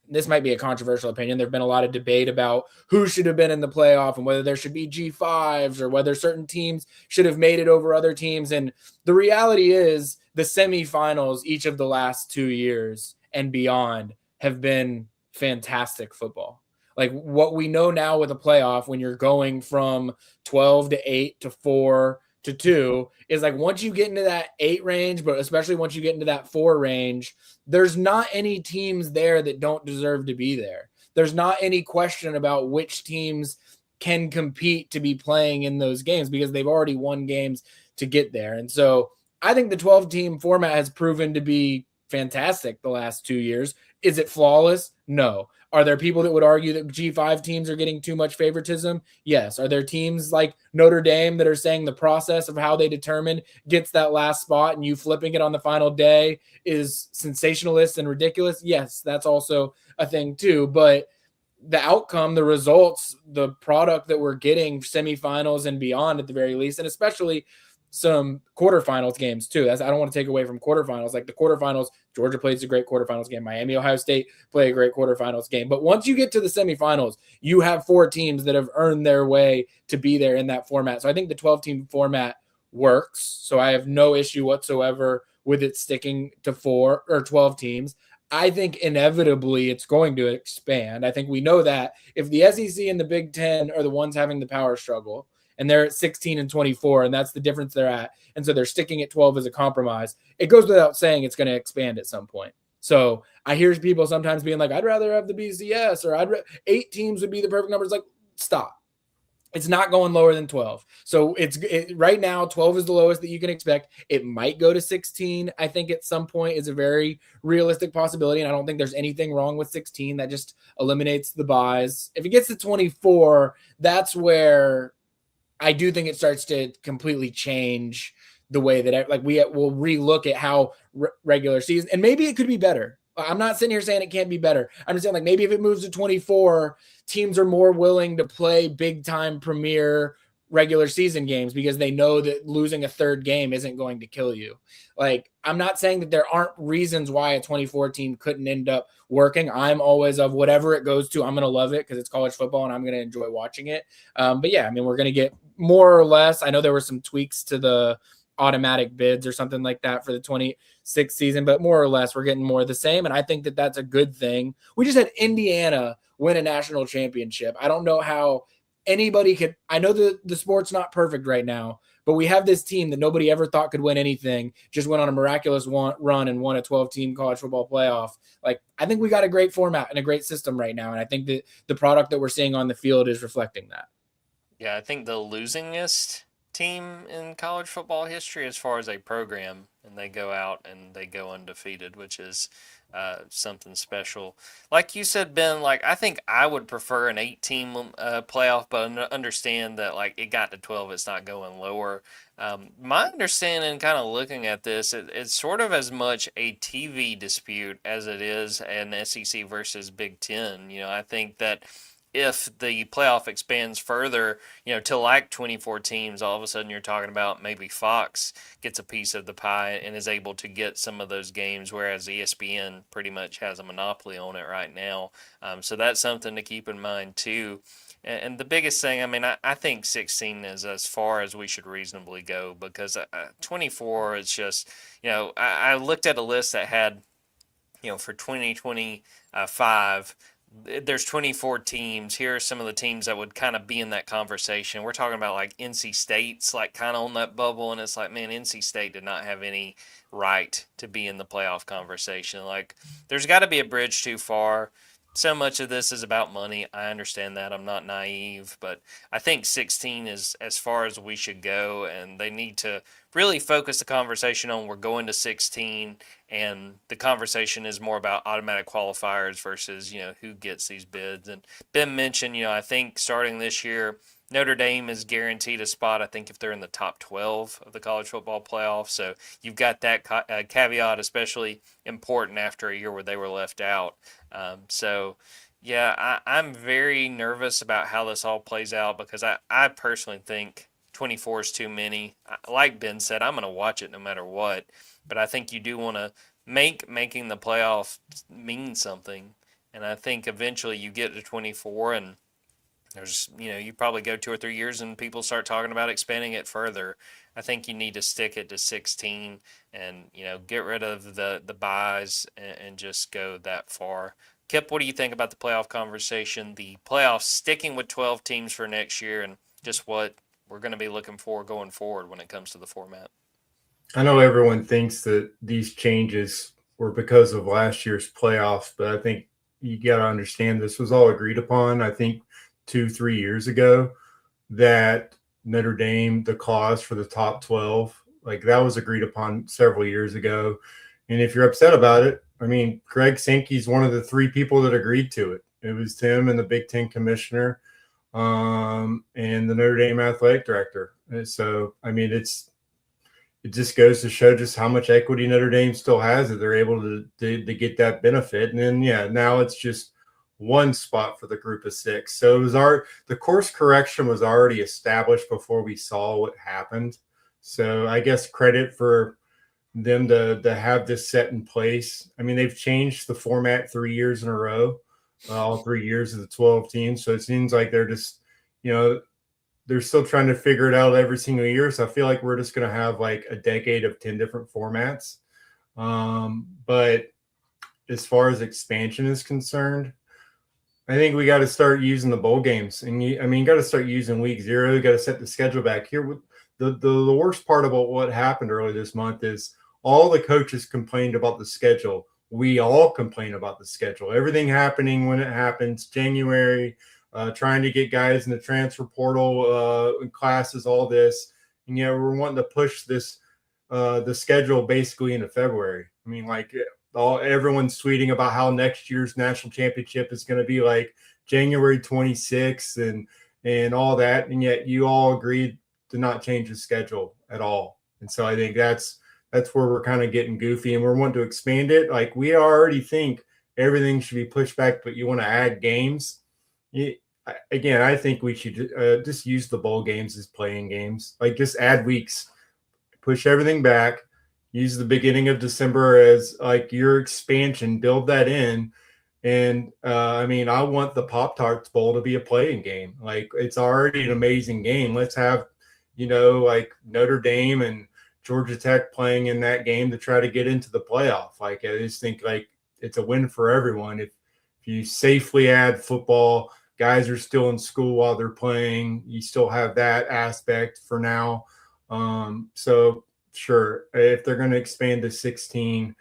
this might be a controversial opinion. There've been a lot of debate about who should have been in the playoff and whether there should be G5s or whether certain teams should have made it over other teams. And the reality is the semifinals each of the last 2 years and beyond have been fantastic football. Like what we know now with a playoff, when you're going from 12 to 8 to 4 to 2, is like once you get into that 8 range, but especially once you get into that 4 range, there's not any teams there that don't deserve to be there. There's not any question about which teams can compete to be playing in those games because they've already won games to get there. And so I think the 12-team format has proven to be fantastic the last 2 years. Is it flawless? No. Are there people that would argue that G5 teams are getting too much favoritism? Yes. Are there teams like Notre Dame that are saying the process of how they determine gets that last spot and you flipping it on the final day is sensationalist and ridiculous? Yes, that's also a thing too. But the outcome, the results, the product that we're getting, semifinals and beyond at the very least, and especially some quarterfinals games too. I don't want to take away from quarterfinals. Like the quarterfinals, Georgia plays a great quarterfinals game. Miami, Ohio State play a great quarterfinals game. But once you get to the semifinals, you have 4 teams that have earned their way to be there in that format. So I think the 12-team format works. So I have no issue whatsoever with it sticking to 4 or 12 teams. I think inevitably it's going to expand. I think we know that if the SEC and the Big Ten are the ones having the power struggle, and they're at 16 and 24, and that's the difference they're at. And so they're sticking at 12 as a compromise. It goes without saying it's going to expand at some point. So I hear people sometimes being like, I'd rather have the BCS, or 8 teams would be the perfect numbers. Like, stop. It's not going lower than 12. So right now, 12 is the lowest that you can expect. It might go to 16. I think at some point is a very realistic possibility. And I don't think there's anything wrong with 16. That just eliminates the buys. If it gets to 24, that's where I do think it starts to completely change the way that we'll relook at how regular season, and maybe it could be better. I'm not sitting here saying it can't be better. I'm just saying like maybe if it moves to 24, teams are more willing to play big time premier regular season games because they know that losing a third game isn't going to kill you. Like, I'm not saying that there aren't reasons why a 24 team couldn't end up working. I'm always of whatever it goes to, I'm going to love it because it's college football and I'm going to enjoy watching it. But yeah, I mean, we're going to get more or less. I know there were some tweaks to the automatic bids or something like that for the 26th season, but more or less we're getting more of the same. And I think that that's a good thing. We just had Indiana win a national championship. I don't know how anybody could. I know the sport's not perfect right now, but we have this team that nobody ever thought could win anything, just went on a miraculous run and won a 12-team college football playoff. Like, I think we got a great format and a great system right now. And I think that the product that we're seeing on the field is reflecting that. Yeah, I think the losingest team in college football history as far as a program, and they go out and they go undefeated, which is something special. Like you said, Ben, like I think I would prefer an 8-team playoff, but understand that like it got to 12, it's not going lower. My understanding, kind of looking at this, it's sort of as much a TV dispute as it is an SEC versus Big Ten. You know, I think that if the playoff expands further, you know, to like 24 teams, all of a sudden you're talking about maybe Fox gets a piece of the pie and is able to get some of those games, whereas ESPN pretty much has a monopoly on it right now. So that's something to keep in mind too. And the biggest thing, I mean, I think 16 is as far as we should reasonably go because 24 is just, you know, I looked at a list that had, you know, for 2025, there's 24 teams. Here are some of the teams that would kind of be in that conversation. We're talking about like NC State's like kind of on that bubble, and it's like, man, NC State did not have any right to be in the playoff conversation. Like, there's got to be a bridge too far. So much of this is about money. I understand that. I'm not naive, but I think 16 is as far as we should go, and they need to really focus the conversation on we're going to 16, and the conversation is more about automatic qualifiers versus, who gets these bids. And Ben mentioned, I think starting this year, Notre Dame is guaranteed a spot, I think, if they're in the top 12 of the college football playoff. So you've got that caveat, especially important after a year where they were left out. Yeah, I'm very nervous about how this all plays out because I personally think 24 is too many. Like Ben said, I'm going to watch it no matter what. But I think you do want to making the playoff mean something. And I think eventually you get to 24 and there's, you probably go 2 or 3 years and people start talking about expanding it further. I think you need to stick it to 16 and, get rid of the buys and just go that far. Kip, what do you think about the playoff conversation, the playoffs sticking with 12 teams for next year, and just what we're going to be looking for going forward when it comes to the format? I know everyone thinks that these changes were because of last year's playoffs, but I think you got to understand this was all agreed upon. I think 2-3 years ago that Notre Dame, the clause for the top 12, like that was agreed upon several years ago. And if you're upset about it, I mean, Greg Sankey's one of the 3 people that agreed to it. It was Tim and the Big Ten commissioner and the Notre Dame athletic director. And so, I mean, it just goes to show just how much equity Notre Dame still has that they're able to get that benefit. And then, now it's just one spot for the group of 6. So it was the course correction was already established before we saw what happened. So I guess credit for them to have this set in place. I mean, they've changed the format 3 years in a row, all 3 years of the 12 teams. So it seems like they're just, they're still trying to figure it out every single year. So I feel like we're just going to have like a decade of 10 different formats. But as far as expansion is concerned, I think we got to start using the bowl games. And you got to start using week 0. You got to set the schedule back here. The worst part about what happened earlier this month is all the coaches complained about the schedule. We all complain about the schedule. Everything happening when it happens, January, trying to get guys in the transfer portal, classes, all this. And we're wanting to push this, the schedule basically into February. I mean, like everyone's tweeting about how next year's national championship is going to be like January 26th and all that. And yet you all agreed to not change the schedule at all. And so I think that's where we're kind of getting goofy and we're wanting to expand it. Like we already think everything should be pushed back, but you want to add games. Again, I think we should just use the bowl games as playing games. Like just add weeks, push everything back, use the beginning of December as like your expansion, build that in. And I mean, I want the Pop-Tarts Bowl to be a playing game. Like it's already an amazing game. Let's have, like Notre Dame and Georgia Tech playing in that game to try to get into the playoff. Like I just think like it's a win for everyone. If you safely add football, guys are still in school while they're playing, you still have that aspect for now. So sure, if they're going to expand to 16,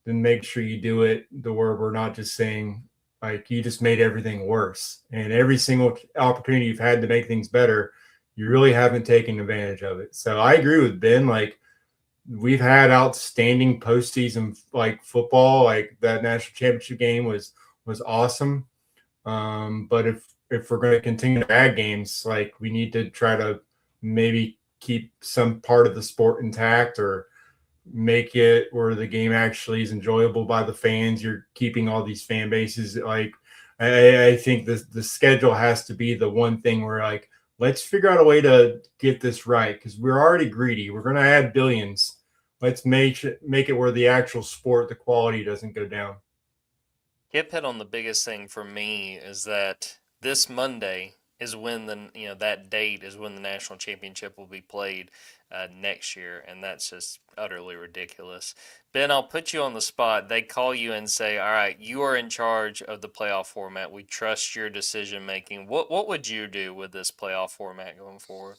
then make sure you do it to where we're not just saying like you just made everything worse. And every single opportunity you've had to make things better, you really haven't taken advantage of it. So I agree with Ben. Like we've had outstanding postseason like football. Like that national championship game was awesome. But if we're going to continue to add games, like we need to try to maybe keep some part of the sport intact or make it where the game actually is enjoyable by the fans. You're keeping all these fan bases. Like I think the schedule has to be the one thing where like, let's figure out a way to get this right. Cause we're already greedy. We're going to add billions. Let's make it where the actual sport, the quality doesn't go down. Kip hit on the biggest thing for me is that this Monday, is when that date is when the national championship will be played next year, and that's just utterly ridiculous. Ben, I'll put you on the spot. They call you and say, "All right, you are in charge of the playoff format. We trust your decision making. What would you do with this playoff format going forward?"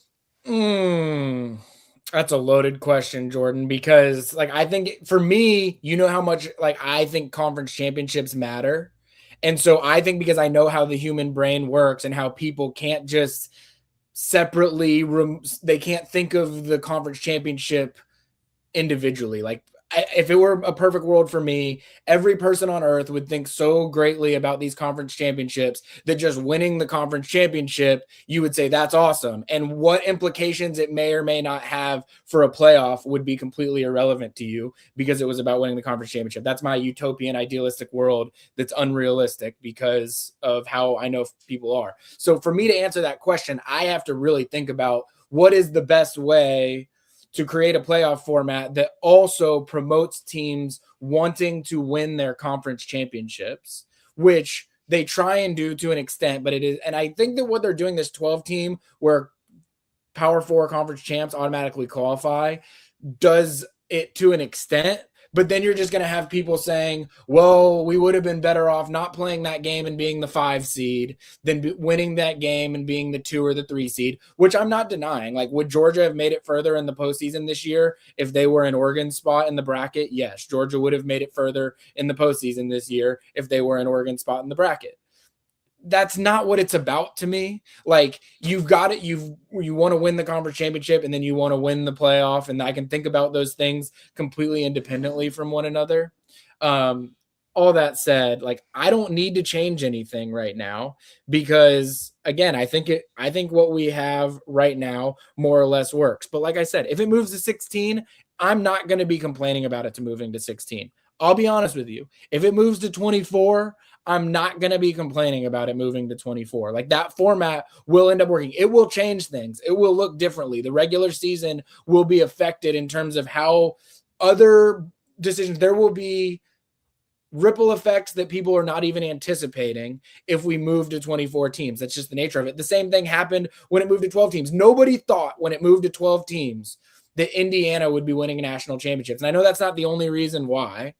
That's a loaded question, Jordan, because like I think for me, you know how much like I think conference championships matter. And so I think because I know how the human brain works and how people can't just separately they can't think of the conference championship individually. Like if it were a perfect world for me, every person on earth would think so greatly about these conference championships that just winning the conference championship, you would say that's awesome. And what implications it may or may not have for a playoff would be completely irrelevant to you because it was about winning the conference championship. That's my utopian, idealistic world that's unrealistic because of how I know people are. So for me to answer that question, I have to really think about what is the best way to create a playoff format that also promotes teams wanting to win their conference championships, which they try and do to an extent, but it is, and I think that what they're doing, this 12 team where Power 4 conference champs automatically qualify, does it to an extent. But then you're just going to have people saying, well, we would have been better off not playing that game and being the 5 seed than winning that game and being the 2 or the 3 seed, which I'm not denying. Like, would Georgia have made it further in the postseason this year if they were an Oregon spot in the bracket? Yes, Georgia would have made it further in the postseason this year if they were an Oregon spot in the bracket. That's not what it's about to me. Like you've got it. You want to win the conference championship and then you want to win the playoff. And I can think about those things completely independently from one another. All that said, like, I don't need to change anything right now because again, I think what we have right now more or less works. But like I said, if it moves to 16, I'm not going to be complaining about it to moving to 16. I'll be honest with you. If it moves to 24, I'm not going to be complaining about it moving to 24. Like that format will end up working. It will change things. It will look differently. The regular season will be affected in terms of how other decisions, there will be ripple effects that people are not even anticipating if we move to 24 teams. That's just the nature of it. The same thing happened when it moved to 12 teams. Nobody thought when it moved to 12 teams that Indiana would be winning national championships. And I know that's not the only reason why.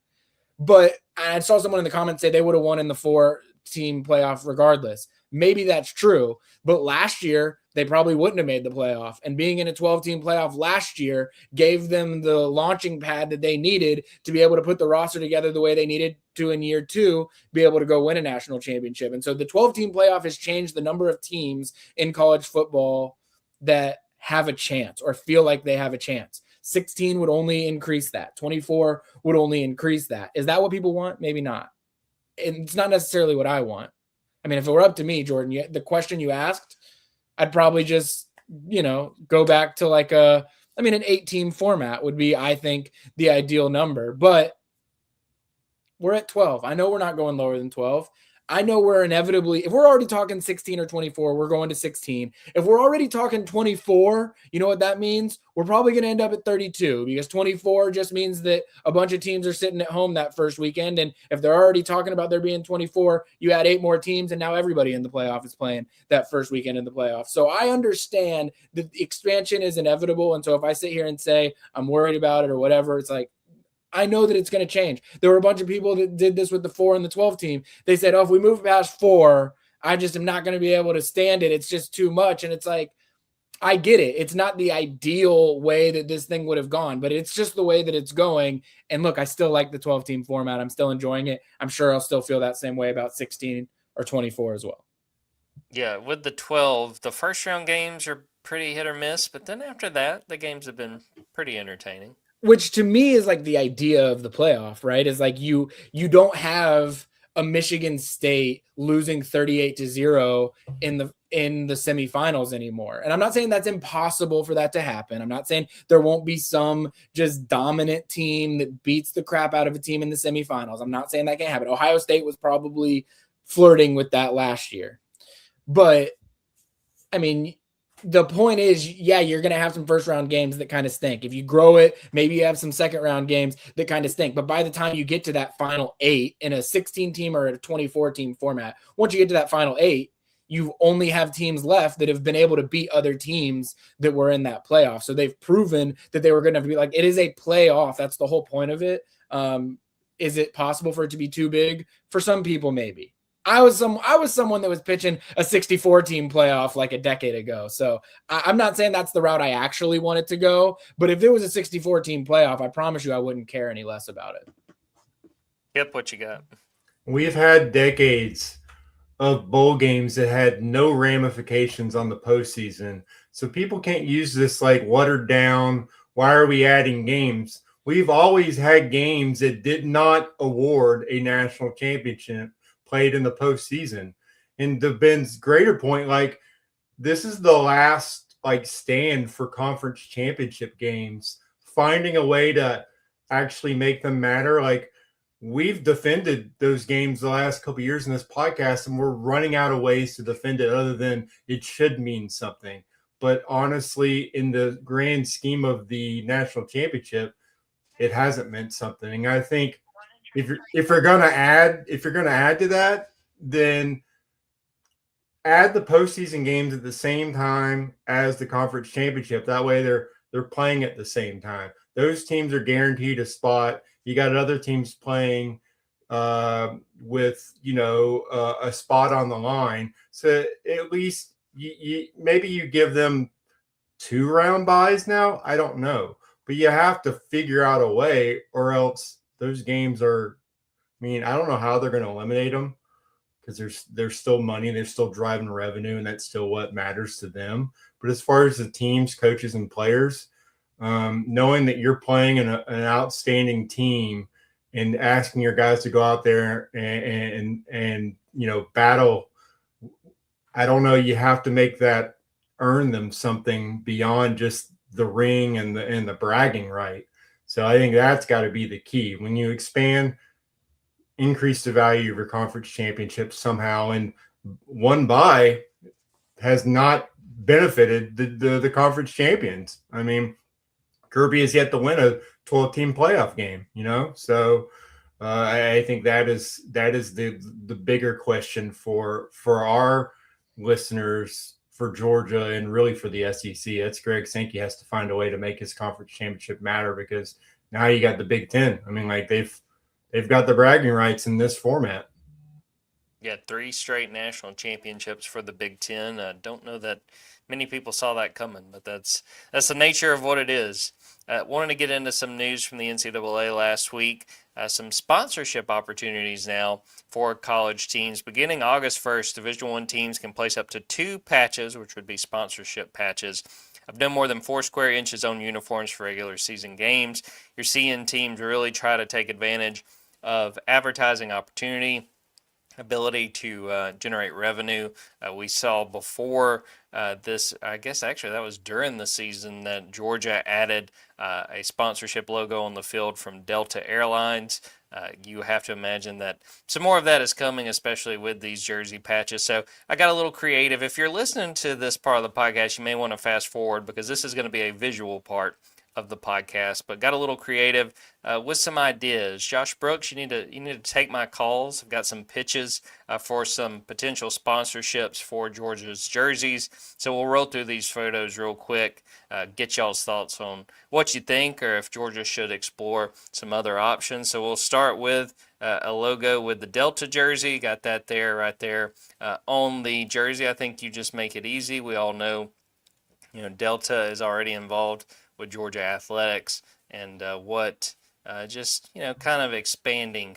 But I saw someone in the comments say they would have won in the 4-team playoff regardless. Maybe that's true. But last year, they probably wouldn't have made the playoff. And being in a 12-team playoff last year gave them the launching pad that they needed to be able to put the roster together the way they needed to in year 2, be able to go win a national championship. And so the 12-team playoff has changed the number of teams in college football that have a chance or feel like they have a chance. 16 would only increase that. 24 would only increase that. Is that what people want? Maybe not. It's not necessarily what I want. I mean, if it were up to me, Jordan, the question you asked, I'd probably just, go back to like an 8-team format would be, I think, the ideal number. But we're at 12. I know we're not going lower than 12. I know we're inevitably, if we're already talking 16 or 24, we're going to 16. If we're already talking 24, you know what that means? We're probably going to end up at 32 because 24 just means that a bunch of teams are sitting at home that first weekend. And if they're already talking about there being 24, you add 8 more teams and now everybody in the playoff is playing that first weekend in the playoff. So I understand that the expansion is inevitable. And so if I sit here and say I'm worried about it or whatever, it's like, I know that it's going to change. There were a bunch of people that did this with the 4 and the 12 team. They said, oh, if we move past 4, I just am not going to be able to stand it. It's just too much. And it's like, I get it. It's not the ideal way that this thing would have gone, but it's just the way that it's going. And look, I still like the 12-team format. I'm still enjoying it. I'm sure I'll still feel that same way about 16 or 24 as well. Yeah, with the 12, the first round games are pretty hit or miss, but then after that, the games have been pretty entertaining. Which to me is like the idea of the playoff, right? Is like you don't have a Michigan State losing 38-0 in the semifinals anymore. And I'm not saying that's impossible for that to happen. I'm not saying there won't be some just dominant team that beats the crap out of a team in the semifinals. I'm not saying that can't happen. Ohio State was probably flirting with that last year. But I mean, the point is, yeah, you're going to have some first round games that kind of stink. If you grow it, maybe you have some second round games that kind of stink. But by the time you get to that final 8 in a 16 team or a 24 team format, once you get to that final 8, you only have teams left that have been able to beat other teams that were in that playoff. So they've proven that they were going to be like, it is a playoff. That's the whole point of it. Is it possible for it to be too big? For some people, maybe. I was someone that was pitching a 64 team playoff like a decade ago. So I'm not saying that's the route I actually wanted to go, but if it was a 64 team playoff, I promise you I wouldn't care any less about it. Yep, what you got? We've had decades of bowl games that had no ramifications on the postseason. So people can't use this like watered down, why are we adding games? We've always had games that did not award a national championship played in the postseason. And to Ben's greater point, like this is the last like stand for conference championship games, finding a way to actually make them matter. Like we've defended those games the last couple of years in this podcast, and we're running out of ways to defend it other than it should mean something. But honestly, in the grand scheme of the national championship, it hasn't meant something. And I think if you're gonna add to that, then add the postseason games at the same time as the conference championship. That way they're playing at the same time. Those teams are guaranteed a spot. You got other teams playing with a spot on the line. So at least maybe you give them 2-round buys now. I don't know, but you have to figure out a way, or else those games are. I mean, I don't know how they're going to eliminate them because there's still money, they're still driving revenue, and that's still what matters to them. But as far as the teams, coaches, and players, knowing that you're playing an outstanding team and asking your guys to go out there and battle, I don't know. You have to make that earn them something beyond just the ring and the bragging right. So I think that's got to be the key when you expand. Increase the value of your conference championship somehow, and one bye has not benefited the conference champions. I mean, Kirby has yet to win a 12-team playoff game, So I think that is the bigger question for our listeners, for Georgia, and really for the SEC. That's Greg Sankey has to find a way to make his conference championship matter, because now you got the Big Ten. I mean, like they've got the bragging rights in this format. Yeah, 3 straight national championships for the Big Ten. I don't know that many people saw that coming, but that's the nature of what it is. Wanted to get into some news from the NCAA last week. Some sponsorship opportunities now for college teams. Beginning August 1st, Division I teams can place up to 2 patches, which would be sponsorship patches, of no more than 4 square inches on uniforms for regular season games. You're seeing teams really try to take advantage of advertising opportunity, ability to generate revenue. We saw before this, I guess actually that was during the season, that Georgia added a sponsorship logo on the field from Delta Airlines. You have to imagine that some more of that is coming, especially with these jersey patches. So I got a little creative. If you're listening to this part of the podcast, you may want to fast forward, because this is going to be a visual part of the podcast, but got a little creative with some ideas. Josh Brooks, you need to take my calls. I've got some pitches for some potential sponsorships for Georgia's jerseys. So we'll roll through these photos real quick, get y'all's thoughts on what you think, or if Georgia should explore some other options. So we'll start with a logo with the Delta jersey. Got that there, right there on the jersey. I think you just make it easy. We all know, Delta is already involved with Georgia athletics, and just kind of expanding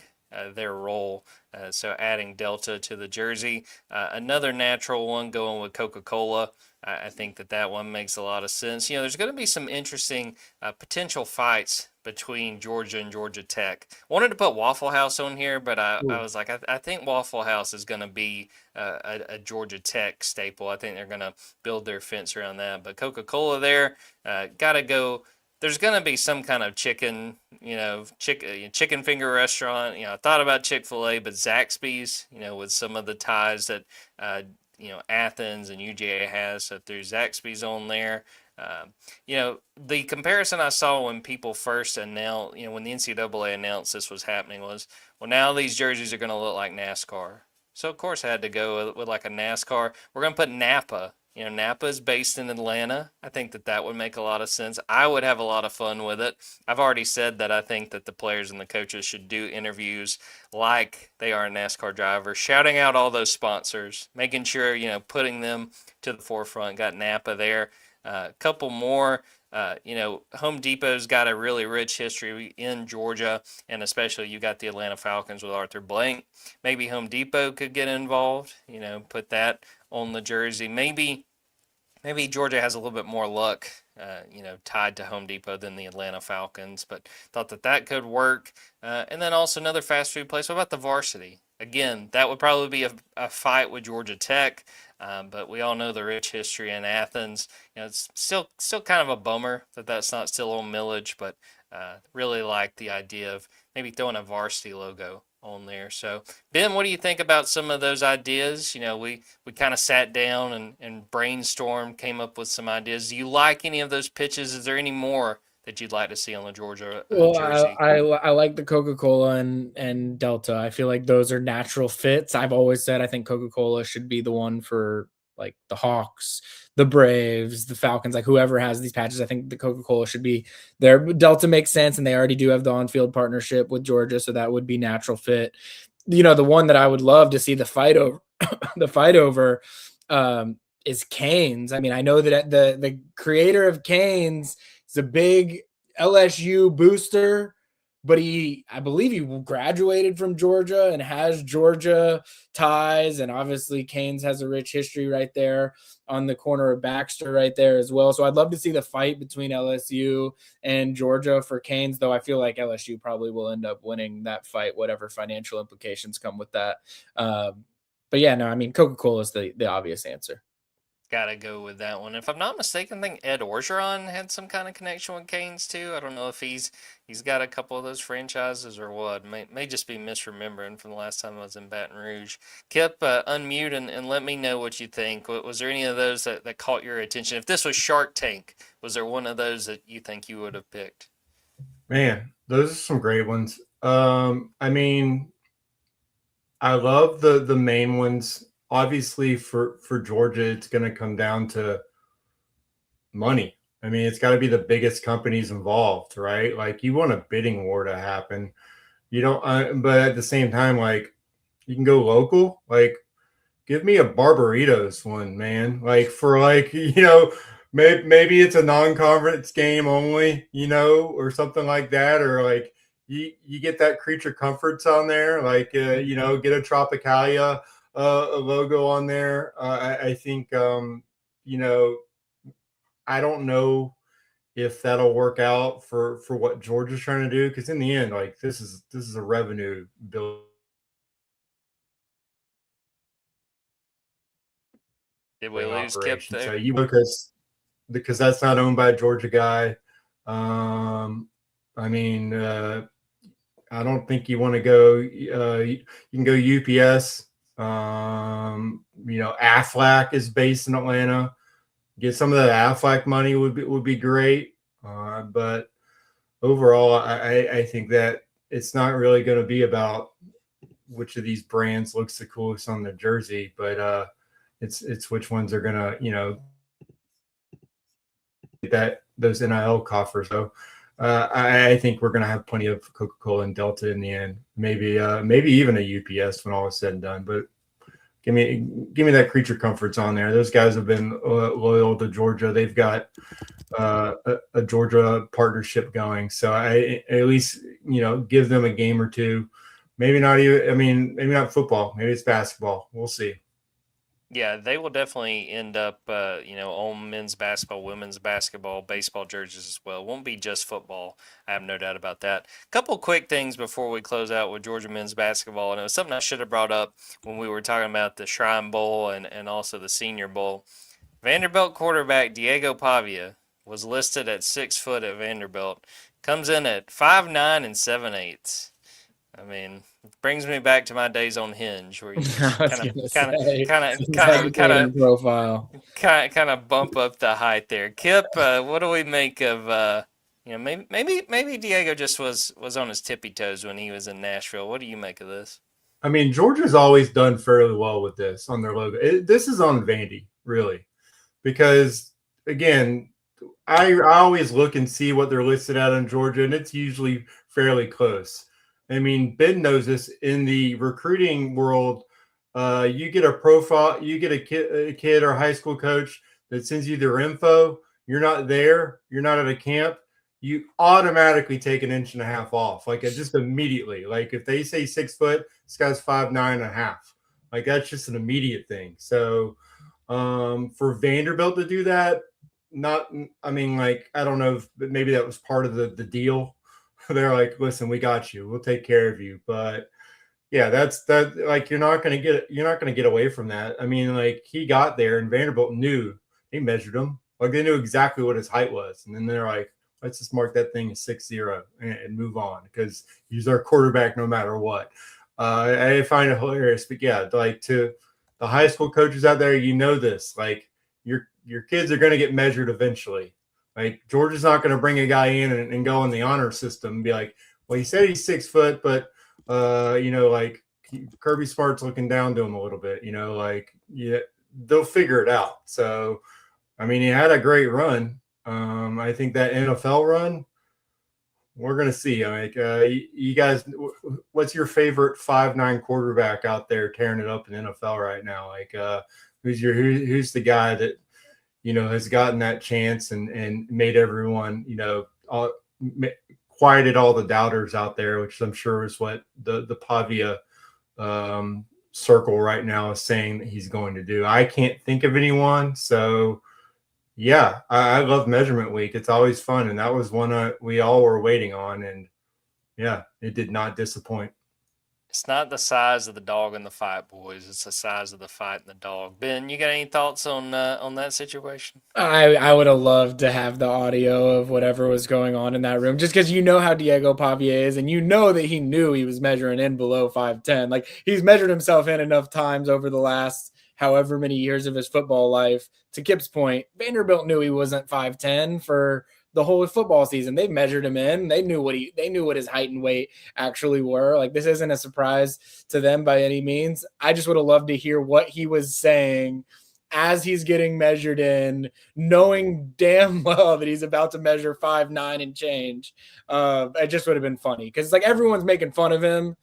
their role. So adding Delta to the jersey. Another natural one, going with Coca-Cola. I think that one makes a lot of sense. There's going to be some interesting potential fights between Georgia and Georgia Tech. Wanted to put Waffle House on here, but I was like, I think Waffle House is going to be a Georgia Tech staple. I think they're going to build their fence around that. But Coca-Cola there, got to go. There's going to be some kind of chicken finger restaurant. I thought about Chick-fil-A, but Zaxby's, with some of the ties that, Athens and UGA has. So through Zaxby's on there. The comparison I saw when people first announced, when the NCAA announced this was happening was, well, now these jerseys are going to look like NASCAR. So of course I had to go with like a NASCAR. We're gonna put Napa. You know, Napa is based in Atlanta. I think that that would make a lot of sense. I would have a lot of fun with it. I've already said that I think that the players and the coaches should do interviews like they are a NASCAR driver, shouting out all those sponsors, making sure, you know, putting them to the forefront. Got Napa there. A couple more. You know, Home Depot's got a really rich history in Georgia, and especially you got the Atlanta Falcons with Arthur Blank. Maybe Home Depot could get involved, you know, put that on the jersey. Maybe Georgia has a little bit more luck, you know, tied to Home Depot than the Atlanta Falcons, but thought that that could work. And then also another fast food place. What about the varsity? Again, that would probably be a fight with Georgia Tech, but we all know the rich history in Athens. You know, it's still kind of a bummer that that's not still on Millage, but really like the idea of maybe throwing a varsity logo on there. So, Ben, what do you think about some of those ideas? You know, we kind of sat down and brainstormed, came up with some ideas. Do you like any of those pitches? Is there any more that you'd like to see on the Georgia Well, jersey? I like the Coca-Cola and Delta. I feel like those are natural fits. I've always said I think Coca-Cola should be the one for like the Hawks, the Braves, the Falcons, like whoever has these patches. I think the Coca-Cola should be there. Delta makes sense, and they already do have the on-field partnership with Georgia, so that would be natural fit. You know, the one that I would love to see the fight over, the fight over, is Canes. I mean, I know that the creator of Canes is a big LSU booster, but I believe he graduated from Georgia and has Georgia ties. And obviously Canes has a rich history right there on the corner of Baxter right there as well. So I'd love to see the fight between LSU and Georgia for Canes, though I feel like LSU probably will end up winning that fight, whatever financial implications come with that. But yeah, no, I mean, Coca-Cola is the obvious answer. Gotta go with that one. If I'm not mistaken, I think Ed Orgeron had some kind of connection with Canes too. I don't know if he's got a couple of those franchises or what. May just be misremembering from the last time I was in Baton Rouge. Kip, unmute and let me know what you think. Was there any of those that caught your attention? If this was Shark Tank, was there one of those that you think you would have picked? Man, those are some great ones. I mean, I love the main ones. Obviously, for Georgia, it's going to come down to money. I mean, it's got to be the biggest companies involved, right? Like, you want a bidding war to happen. You don't, but at the same time, like, you can go local. Like, give me a Barbaritos one, man. Like, for like, maybe it's a non-conference game only, or something like that, or like you get that Creature Comforts on there, like get a Tropicalia a logo on there. I think I don't know if that'll work out for what Georgia's trying to do, because in the end, like this is a revenue bill. Did we lose Kip Operation. there? So because that's not owned by a Georgia guy. I mean, I don't think you want to go. You can go UPS. Aflac is based in Atlanta. Get some of that Aflac money would be great. But overall, I think that it's not really going to be about which of these brands looks the coolest on the jersey, but it's which ones are gonna get those NIL coffers. So I think we're gonna have plenty of Coca-Cola and Delta in the end. Maybe even a UPS when all is said and done. But give me that Creature Comforts on there. Those guys have been loyal to Georgia. They've got a Georgia partnership going. So I at least give them a game or two. Maybe not even. I mean, maybe not football. Maybe it's basketball. We'll see. Yeah, they will definitely end up, on men's basketball, women's basketball, baseball jerseys as well. It won't be just football. I have no doubt about that. Couple quick things before we close out with Georgia men's basketball, and it was something I should have brought up when we were talking about the Shrine Bowl and also the Senior Bowl. Vanderbilt quarterback Diego Pavia was listed at 6 foot at Vanderbilt. Comes in at 5'9" and 7/8. I mean, it brings me back to my days on Hinge, where you just kind of bump up the height there. Kip, what do we make of maybe Diego just was on his tippy toes when he was in Nashville? What do you make of this? I mean, Georgia's always done fairly well with this on their logo. This is on Vandy, really, because again, I always look and see what they're listed at in Georgia, and it's usually fairly close. I mean, Ben knows this in the recruiting world. You get a profile, you get a kid or a high school coach that sends you their info. You're not there. You're not at a camp. You automatically take an inch and a half off, like just immediately. Like if they say 6 foot, this guy's 5'9.5". Like that's just an immediate thing. So for Vanderbilt to do that, not, I mean, like, I don't know if maybe that was part of the deal. They're like, listen, we got you. We'll take care of you. But yeah, that's that. Like, you're not going to get away from that. I mean, like he got there and Vanderbilt knew, they measured him. Like they knew exactly what his height was. And then they're like, let's just mark that thing as 6'0" and move on because he's our quarterback no matter what. I find it hilarious. But yeah, like to the high school coaches out there, you know this, like your kids are going to get measured eventually. Like Georgia's not going to bring a guy in and go in the honor system and be like, well, he said he's 6 foot, but like Kirby Smart's looking down to him a little bit, like, yeah, they'll figure it out. So, I mean, he had a great run. I think that NFL run, we're going to see. Like, you guys, what's your favorite 5'9" quarterback out there tearing it up in NFL right now? Like, who's the guy that, has gotten that chance and made everyone, quieted all the doubters out there, which I'm sure is what the Pavia circle right now is saying that he's going to do. I can't think of anyone. So, yeah, I love measurement week. It's always fun. And that was one we all were waiting on. And, yeah, it did not disappoint. It's not the size of the dog in the fight, boys. It's the size of the fight in the dog. Ben, you got any thoughts on that situation? I would have loved to have the audio of whatever was going on in that room, just because how Diego Pavia is, and that he knew he was measuring in below 5'10". Like he's measured himself in enough times over the last however many years of his football life. To Kip's point, Vanderbilt knew he wasn't 5'10" for the whole football season. They measured him in. They knew what his height and weight actually were. Like this isn't a surprise to them by any means. I just would have loved to hear what he was saying as he's getting measured in, knowing damn well that he's about to measure 5'9" and change. It just would have been funny because it's like everyone's making fun of him.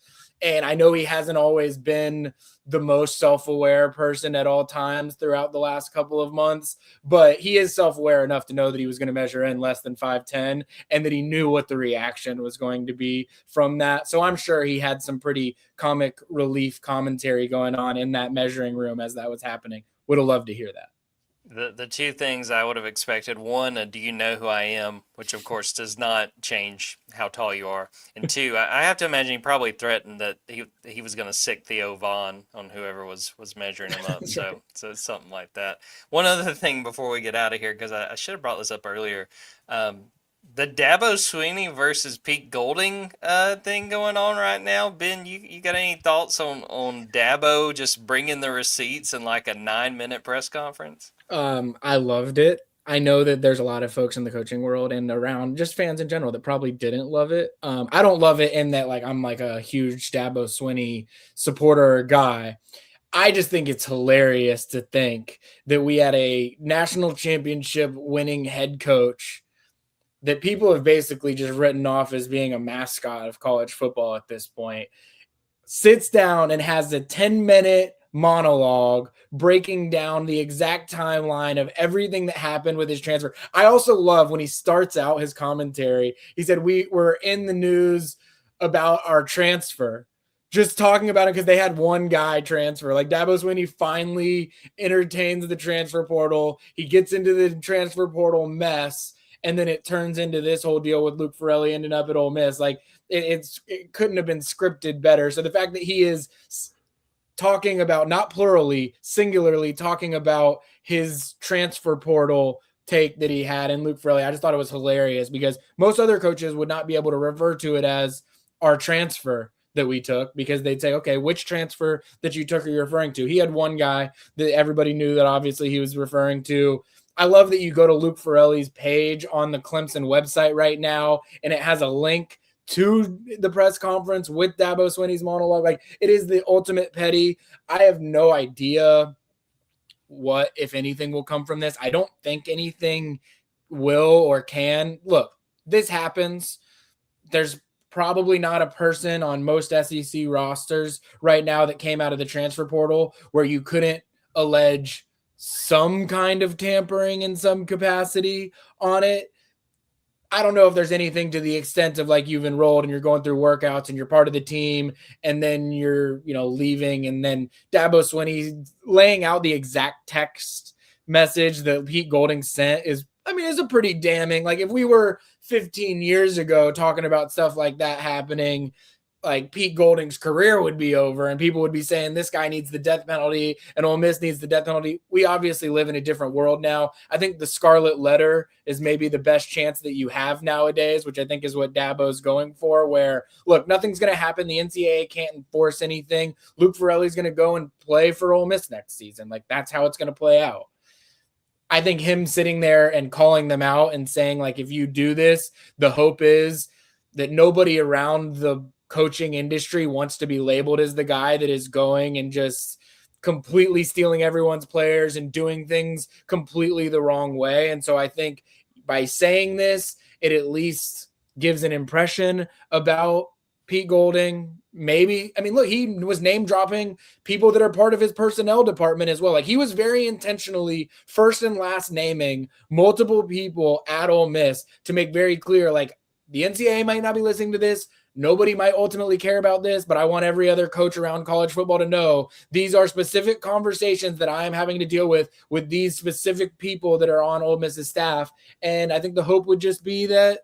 And I know he hasn't always been the most self-aware person at all times throughout the last couple of months, but he is self-aware enough to know that he was going to measure in less than 5'10" and that he knew what the reaction was going to be from that. So I'm sure he had some pretty comic relief commentary going on in that measuring room as that was happening. Would have loved to hear that. The two things I would have expected, one, do you know who I am? Which, of course, does not change how tall you are. And two, I have to imagine he probably threatened that he was going to sick Theo Vaughn on whoever was measuring him up. So it's something like that. One other thing before we get out of here, because I should have brought this up earlier. The Dabo Swinney versus Pete Golding thing going on right now. Ben, you got any thoughts on Dabo just bringing the receipts in like a 9-minute press conference? I loved it. I know that there's a lot of folks in the coaching world and around just fans in general that probably didn't love it. I don't love it in that like I'm like a huge Dabo Swinney supporter guy. I just think it's hilarious to think that we had a national championship winning head coach that people have basically just written off as being a mascot of college football at this point, sits down and has a 10-minute monologue breaking down the exact timeline of everything that happened with his transfer. I also love when he starts out his commentary, he said, we were in the news about our transfer, just talking about it because they had one guy transfer. Like Dabo Swinney finally entertains the transfer portal. He gets into the transfer portal mess, and then it turns into this whole deal with Luke Farrelly ending up at Ole Miss. Like it couldn't have been scripted better. So the fact that he is talking about, not plurally, singularly talking about his transfer portal take that he had in Luke Farrelly, I just thought it was hilarious because most other coaches would not be able to refer to it as our transfer that we took because they'd say, okay, which transfer that you took are you referring to? He had one guy that everybody knew that obviously he was referring to. I love that you go to Luke Farrelly's page on the Clemson website right now, and it has a link to the press conference with Dabo Swinney's monologue. Like, it is the ultimate petty. I have no idea what, if anything, will come from this. I don't think anything will or can. Look, this happens. There's probably not a person on most SEC rosters right now that came out of the transfer portal where you couldn't allege some kind of tampering in some capacity on it. I don't know if there's anything to the extent of like you've enrolled and you're going through workouts and you're part of the team and then you're, leaving, and then Dabo Swinney laying out the exact text message that Pete Golding sent is a pretty damning. Like, if we were 15 years ago talking about stuff like that happening, like, Pete Golding's career would be over and people would be saying this guy needs the death penalty and Ole Miss needs the death penalty. We obviously live in a different world now. I think the Scarlet Letter is maybe the best chance that you have nowadays, which I think is what Dabo's going for, where, look, nothing's going to happen. The NCAA can't enforce anything. Luke Farrelly's going to go and play for Ole Miss next season. Like, that's how it's going to play out. I think him sitting there and calling them out and saying, like, if you do this, the hope is that nobody around the coaching industry wants to be labeled as the guy that is going and just completely stealing everyone's players and doing things completely the wrong way. And so I think by saying this, it at least gives an impression about Pete Golding. Maybe, look, he was name dropping people that are part of his personnel department as well. Like, he was very intentionally first and last naming multiple people at Ole Miss to make very clear, like, the NCAA might not be listening to this. Nobody might ultimately care about this, but I want every other coach around college football to know these are specific conversations that I am having to deal with these specific people that are on Ole Miss's staff. And I think the hope would just be that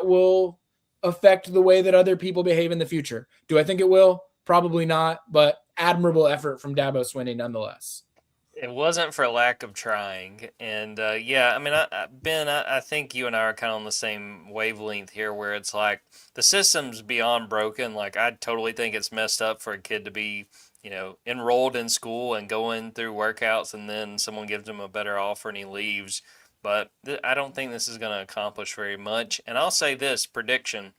will affect the way that other people behave in the future. Do I think it will? Probably not, but admirable effort from Dabo Swinney nonetheless. It wasn't for lack of trying. And Ben, I think you and I are kind of on the same wavelength here, where it's like the system's beyond broken. Like, I totally think it's messed up for a kid to be, enrolled in school and going through workouts, and then someone gives him a better offer and he leaves. But I don't think this is going to accomplish very much. And I'll say this prediction.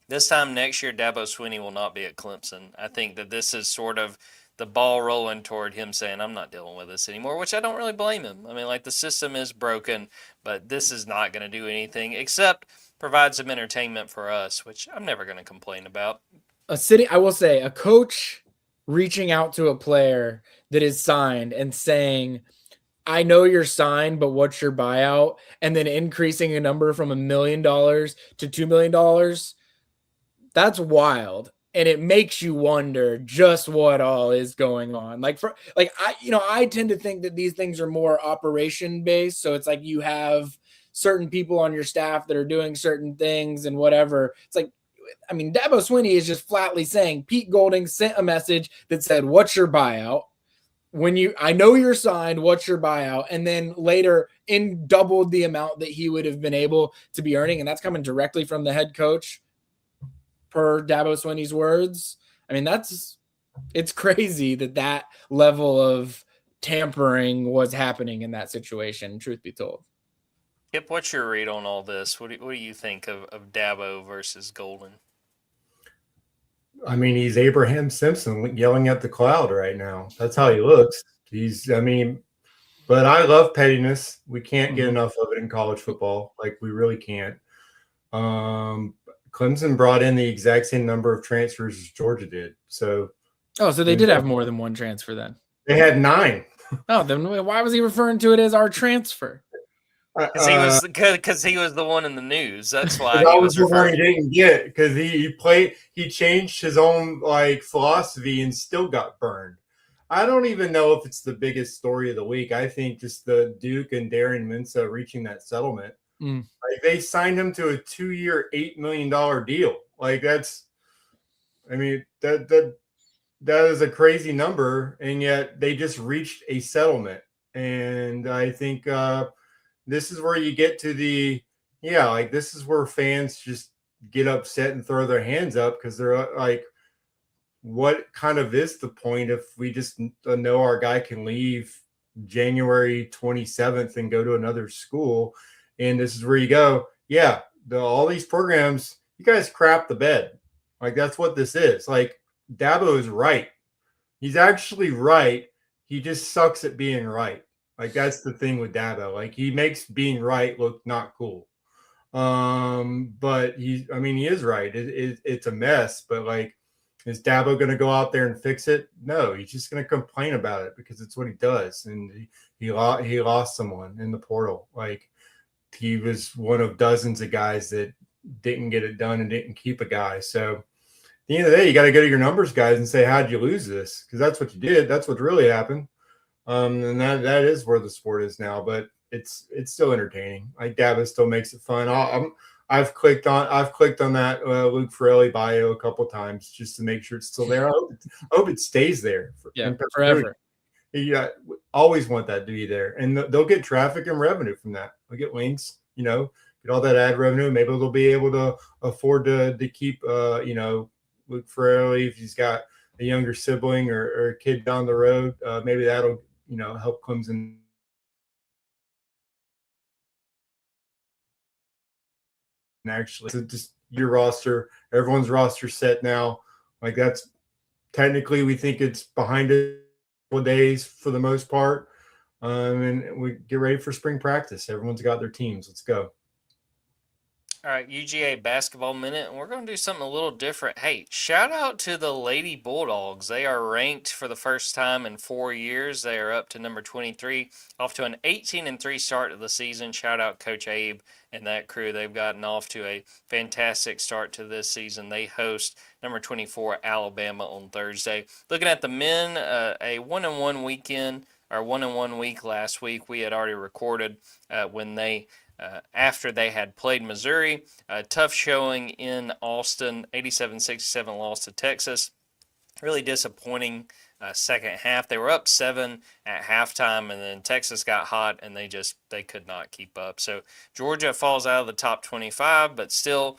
This time next year, Dabo Swinney will not be at Clemson. I think that this is sort of the ball rolling toward him saying, I'm not dealing with this anymore, which I don't really blame him. The system is broken, but this is not going to do anything except provide some entertainment for us, which I'm never going to complain about. I will say, a coach reaching out to a player that is signed and saying, I know you're signed, but what's your buyout? And then increasing a number from $1 million to $2 million. That's wild. And it makes you wonder just what all is going on. I tend to think that these things are more operation based. So it's like you have certain people on your staff that are doing certain things and whatever. It's like, Dabo Swinney is just flatly saying Pete Golding sent a message that said, what's your buyout? I know you're signed, what's your buyout? And then later doubled the amount that he would have been able to be earning. And that's coming directly from the head coach, per Dabo Swinney's words. It's crazy that level of tampering was happening in that situation, truth be told. Kip, what's your read on all this? What do you think of Dabo versus Golden? He's Abraham Simpson yelling at the cloud right now. That's how he looks. But I love pettiness. We can't get enough of it in college football. Like, we really can't. Clemson brought in the exact same number of transfers as Georgia did. So they did have more than one transfer then. They had 9. Oh, then why was he referring to it as our transfer? Because he was the one in the news. That's why I was the one he didn't get, because he changed his own philosophy and still got burned. I don't even know if it's the biggest story of the week. I think just the Duke and Darren Mensah reaching that settlement. They signed him to a 2-year, $8 million deal. That is a crazy number, and yet they just reached a settlement. And I think this is where you get to this is where fans just get upset and throw their hands up, because they're like, what kind of is the point if we just know our guy can leave January 27th and go to another school? And this is where you go, all these programs, you guys crap the bed. Like, that's what this is. Like, Dabo is right. He's actually right. He just sucks at being right. Like, that's the thing with Dabo. Like, he makes being right look not cool. But he is right. It's a mess, but like, is Dabo going to go out there and fix it? No, he's just going to complain about it because it's what he does. And he lost someone in the portal. Like, he was one of dozens of guys that didn't get it done and didn't keep a guy. So at the end of the day, you got to go to your numbers guys and say, how'd you lose this? Because that's what you did. That's what really happened. And that is where the sport is now, but it's still entertaining. Like, Dabo still makes it fun. I've clicked on that Luke Ferrelli bio a couple times just to make sure it's still there. I hope it stays there forever. You always want that to be there, and they'll get traffic and revenue from that. They'll get links, get all that ad revenue. Maybe they'll be able to afford to keep Luke Ferrelli if he's got a younger sibling or a kid down the road. Maybe that'll help Clemson. And actually, so just your roster, everyone's roster set now. Like, that's technically, we think it's behind it for days for the most part. And we get ready for spring practice. Everyone's got their teams. Let's go. All right, UGA basketball minute, and we're going to do something a little different. Hey, shout out to the Lady Bulldogs. They are ranked for the first time in 4 years. They are up to number 23, off to an 18-3 start to the season. Shout out Coach Abe and that crew. They've gotten off to a fantastic start to this season. They host number 24 Alabama on Thursday. Looking at the men, a 1-1 weekend, or 1-1 week last week. We had already recorded when they. After they had played Missouri, a tough showing in Austin, 87-67 loss to Texas. Really disappointing second half. They were up 7 at halftime, and then Texas got hot, and they could not keep up. So Georgia falls out of the top 25, but still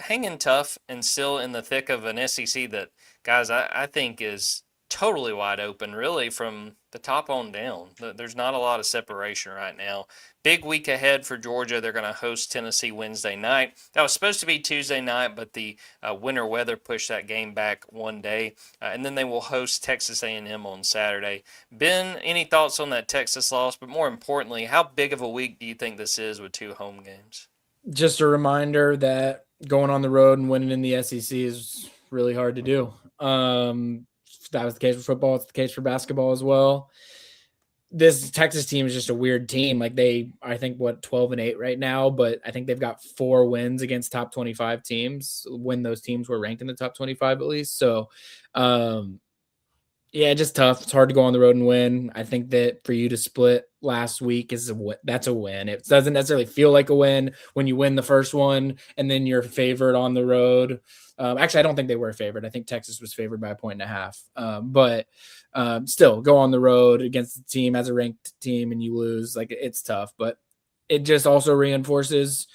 hanging tough and still in the thick of an SEC that, guys, I think is totally wide open, really, from the top on down. There's not a lot of separation right now. Big week ahead for Georgia. They're going to host Tennessee Wednesday night. That was supposed to be Tuesday night, but the winter weather pushed that game back one day. And then they will host Texas A&M on Saturday. Ben, any thoughts on that Texas loss? But more importantly, how big of a week do you think this is with 2 home games? Just a reminder that going on the road and winning in the SEC is really hard to do. That was the case for football. It's the case for basketball as well. This Texas team is just a weird team. Like, I think 12-8 right now, but I think they've got 4 wins against top 25 teams when those teams were ranked in the top 25 at least. So, yeah, just tough. It's hard to go on the road and win. I think that for you to split last week that's a win. It doesn't necessarily feel like a win when you win the first one and then you're favored on the road. Actually, I don't think they were favored. I think Texas was favored by 1.5. But still, go on the road against the team as a ranked team and you lose. Like, it's tough. But it just also reinforces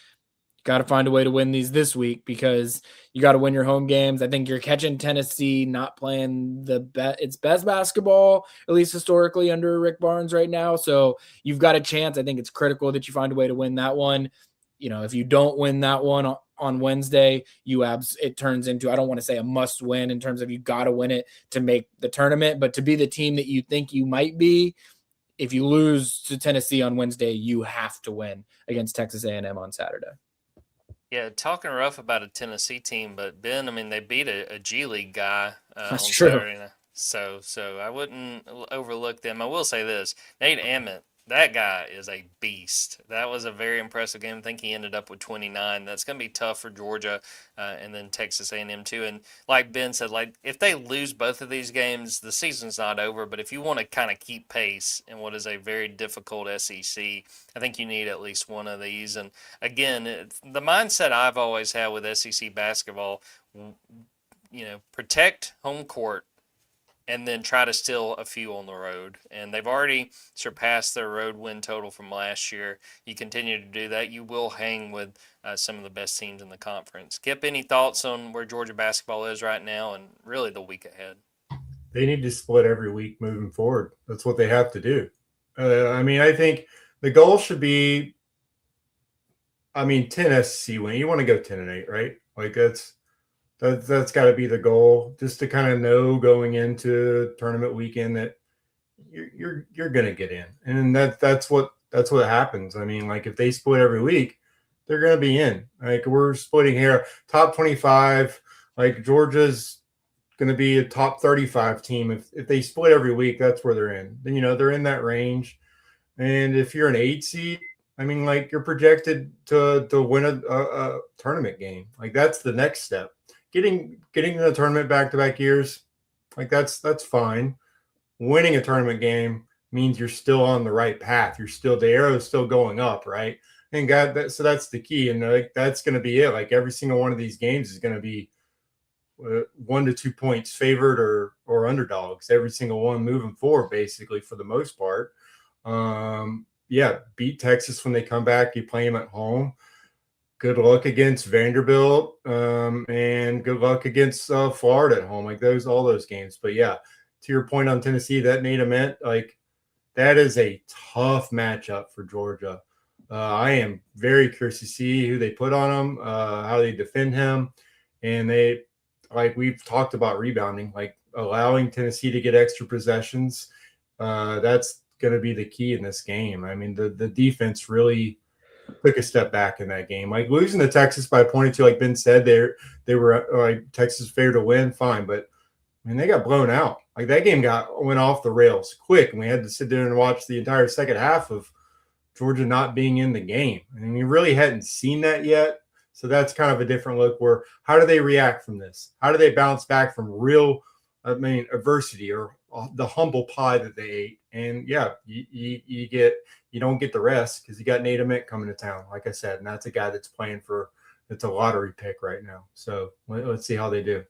got to find a way to win these this week because you got to win your home games. I think you're catching Tennessee not playing its best basketball, at least historically, under Rick Barnes right now. So you've got a chance. I think it's critical that you find a way to win that one. If you don't win that one on Wednesday, it turns into, I don't want to say a must win in terms of you got to win it to make the tournament, but to be the team that you think you might be, if you lose to Tennessee on Wednesday, you have to win against Texas A&M on Saturday. Yeah, talking rough about a Tennessee team, but Ben, they beat a G League guy That's on true. Saturday. So I wouldn't overlook them. I will say this: Nate Emmett, that guy is a beast. That was a very impressive game. I think he ended up with 29. That's going to be tough for Georgia and then Texas A&M too. And like Ben said, if they lose both of these games, the season's not over. But if you want to kind of keep pace in what is a very difficult SEC, I think you need at least one of these. And again, the mindset I've always had with SEC basketball, protect home court and then try to steal a few on the road. And they've already surpassed their road win total from last year. You continue to do that, you will hang with some of the best teams in the conference. Kip, any thoughts on where Georgia basketball is right now and really the week ahead? They need to split every week moving forward. That's what they have to do. I think the goal should be, 10 SEC win. You want to go 10-8, right? Like that's got to be the goal, just to kind of know going into tournament weekend that you're gonna get in, and that's what happens. I mean, like if they split every week, they're gonna be in. Like we're splitting here, top 25. Like Georgia's gonna be a top 35 team. If they split every week, that's where they're in. Then they're in that range. And if you're an 8 seed, I mean, like you're projected to win a tournament game. Like that's the next step. Getting to the tournament back-to-back years, like that's fine. Winning a tournament game means you're still on the right path. The arrow is still going up, right? And so that's the key. And like that's going to be it. Like every single one of these games is going to be 1 to 2 points favored or underdogs. Every single one moving forward, basically for the most part. Beat Texas when they come back. You play them at home. Good luck against Vanderbilt, and good luck against Florida at home. Like all those games. But yeah, to your point on Tennessee, that Nate meant like that is a tough matchup for Georgia. I am very curious to see who they put on him, how they defend him, and we've talked about rebounding, like allowing Tennessee to get extra possessions. That's going to be the key in this game. I mean, the defense really took a step back in that game. Like losing to Texas by a point or two, like Ben said, they were like Texas favored to win, fine, but I mean they got blown out. Like that game went off the rails quick, and we had to sit there and watch the entire second half of Georgia not being in the game. I mean, we really hadn't seen that yet. So that's kind of a different look where how do they react from this? How do they bounce back from real, adversity or the humble pie that they ate? And yeah, you don't get the rest because you got Nate Ament coming to town, like I said, and that's a guy that's it's a lottery pick right now. So let's see how they do.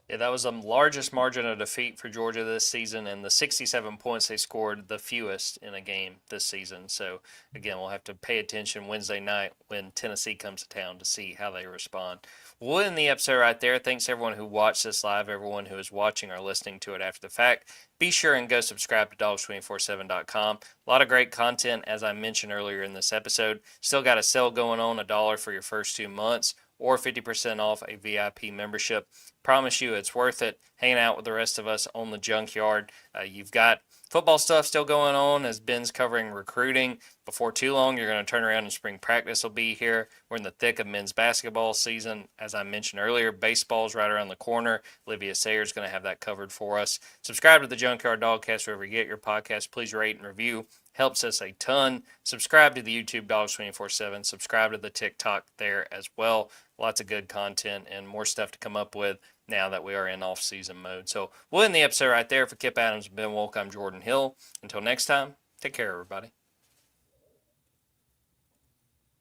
Yeah, that was the largest margin of defeat for Georgia this season, and the 67 points they scored, the fewest in a game this season. So, again, we'll have to pay attention Wednesday night when Tennessee comes to town to see how they respond. We'll end the episode right there. Thanks everyone who watched this live, everyone who is watching or listening to it after the fact. Be sure and go subscribe to dogs247.com. A lot of great content, as I mentioned earlier in this episode. Still got a sale going on, $1 for your first 2 months, or 50% off a VIP membership. Promise you it's worth it hanging out with the rest of us on the Junkyard. You've got football stuff still going on as Ben's covering recruiting. Before too long, you're going to turn around and spring practice will be here. We're in the thick of men's basketball season. As I mentioned earlier, baseball's right around the corner. Olivia Sayer's going to have that covered for us. Subscribe to the Junkyard Dawgcast wherever you get your podcast. Please rate and review. Helps us a ton. Subscribe to the YouTube Dogs 24/7. Subscribe to the TikTok there as well. Lots of good content and more stuff to come up with now that we are in off-season mode. So we'll end the episode right there. For Kip Adams and Ben Wolk, I'm Jordan Hill. Until next time, take care, everybody.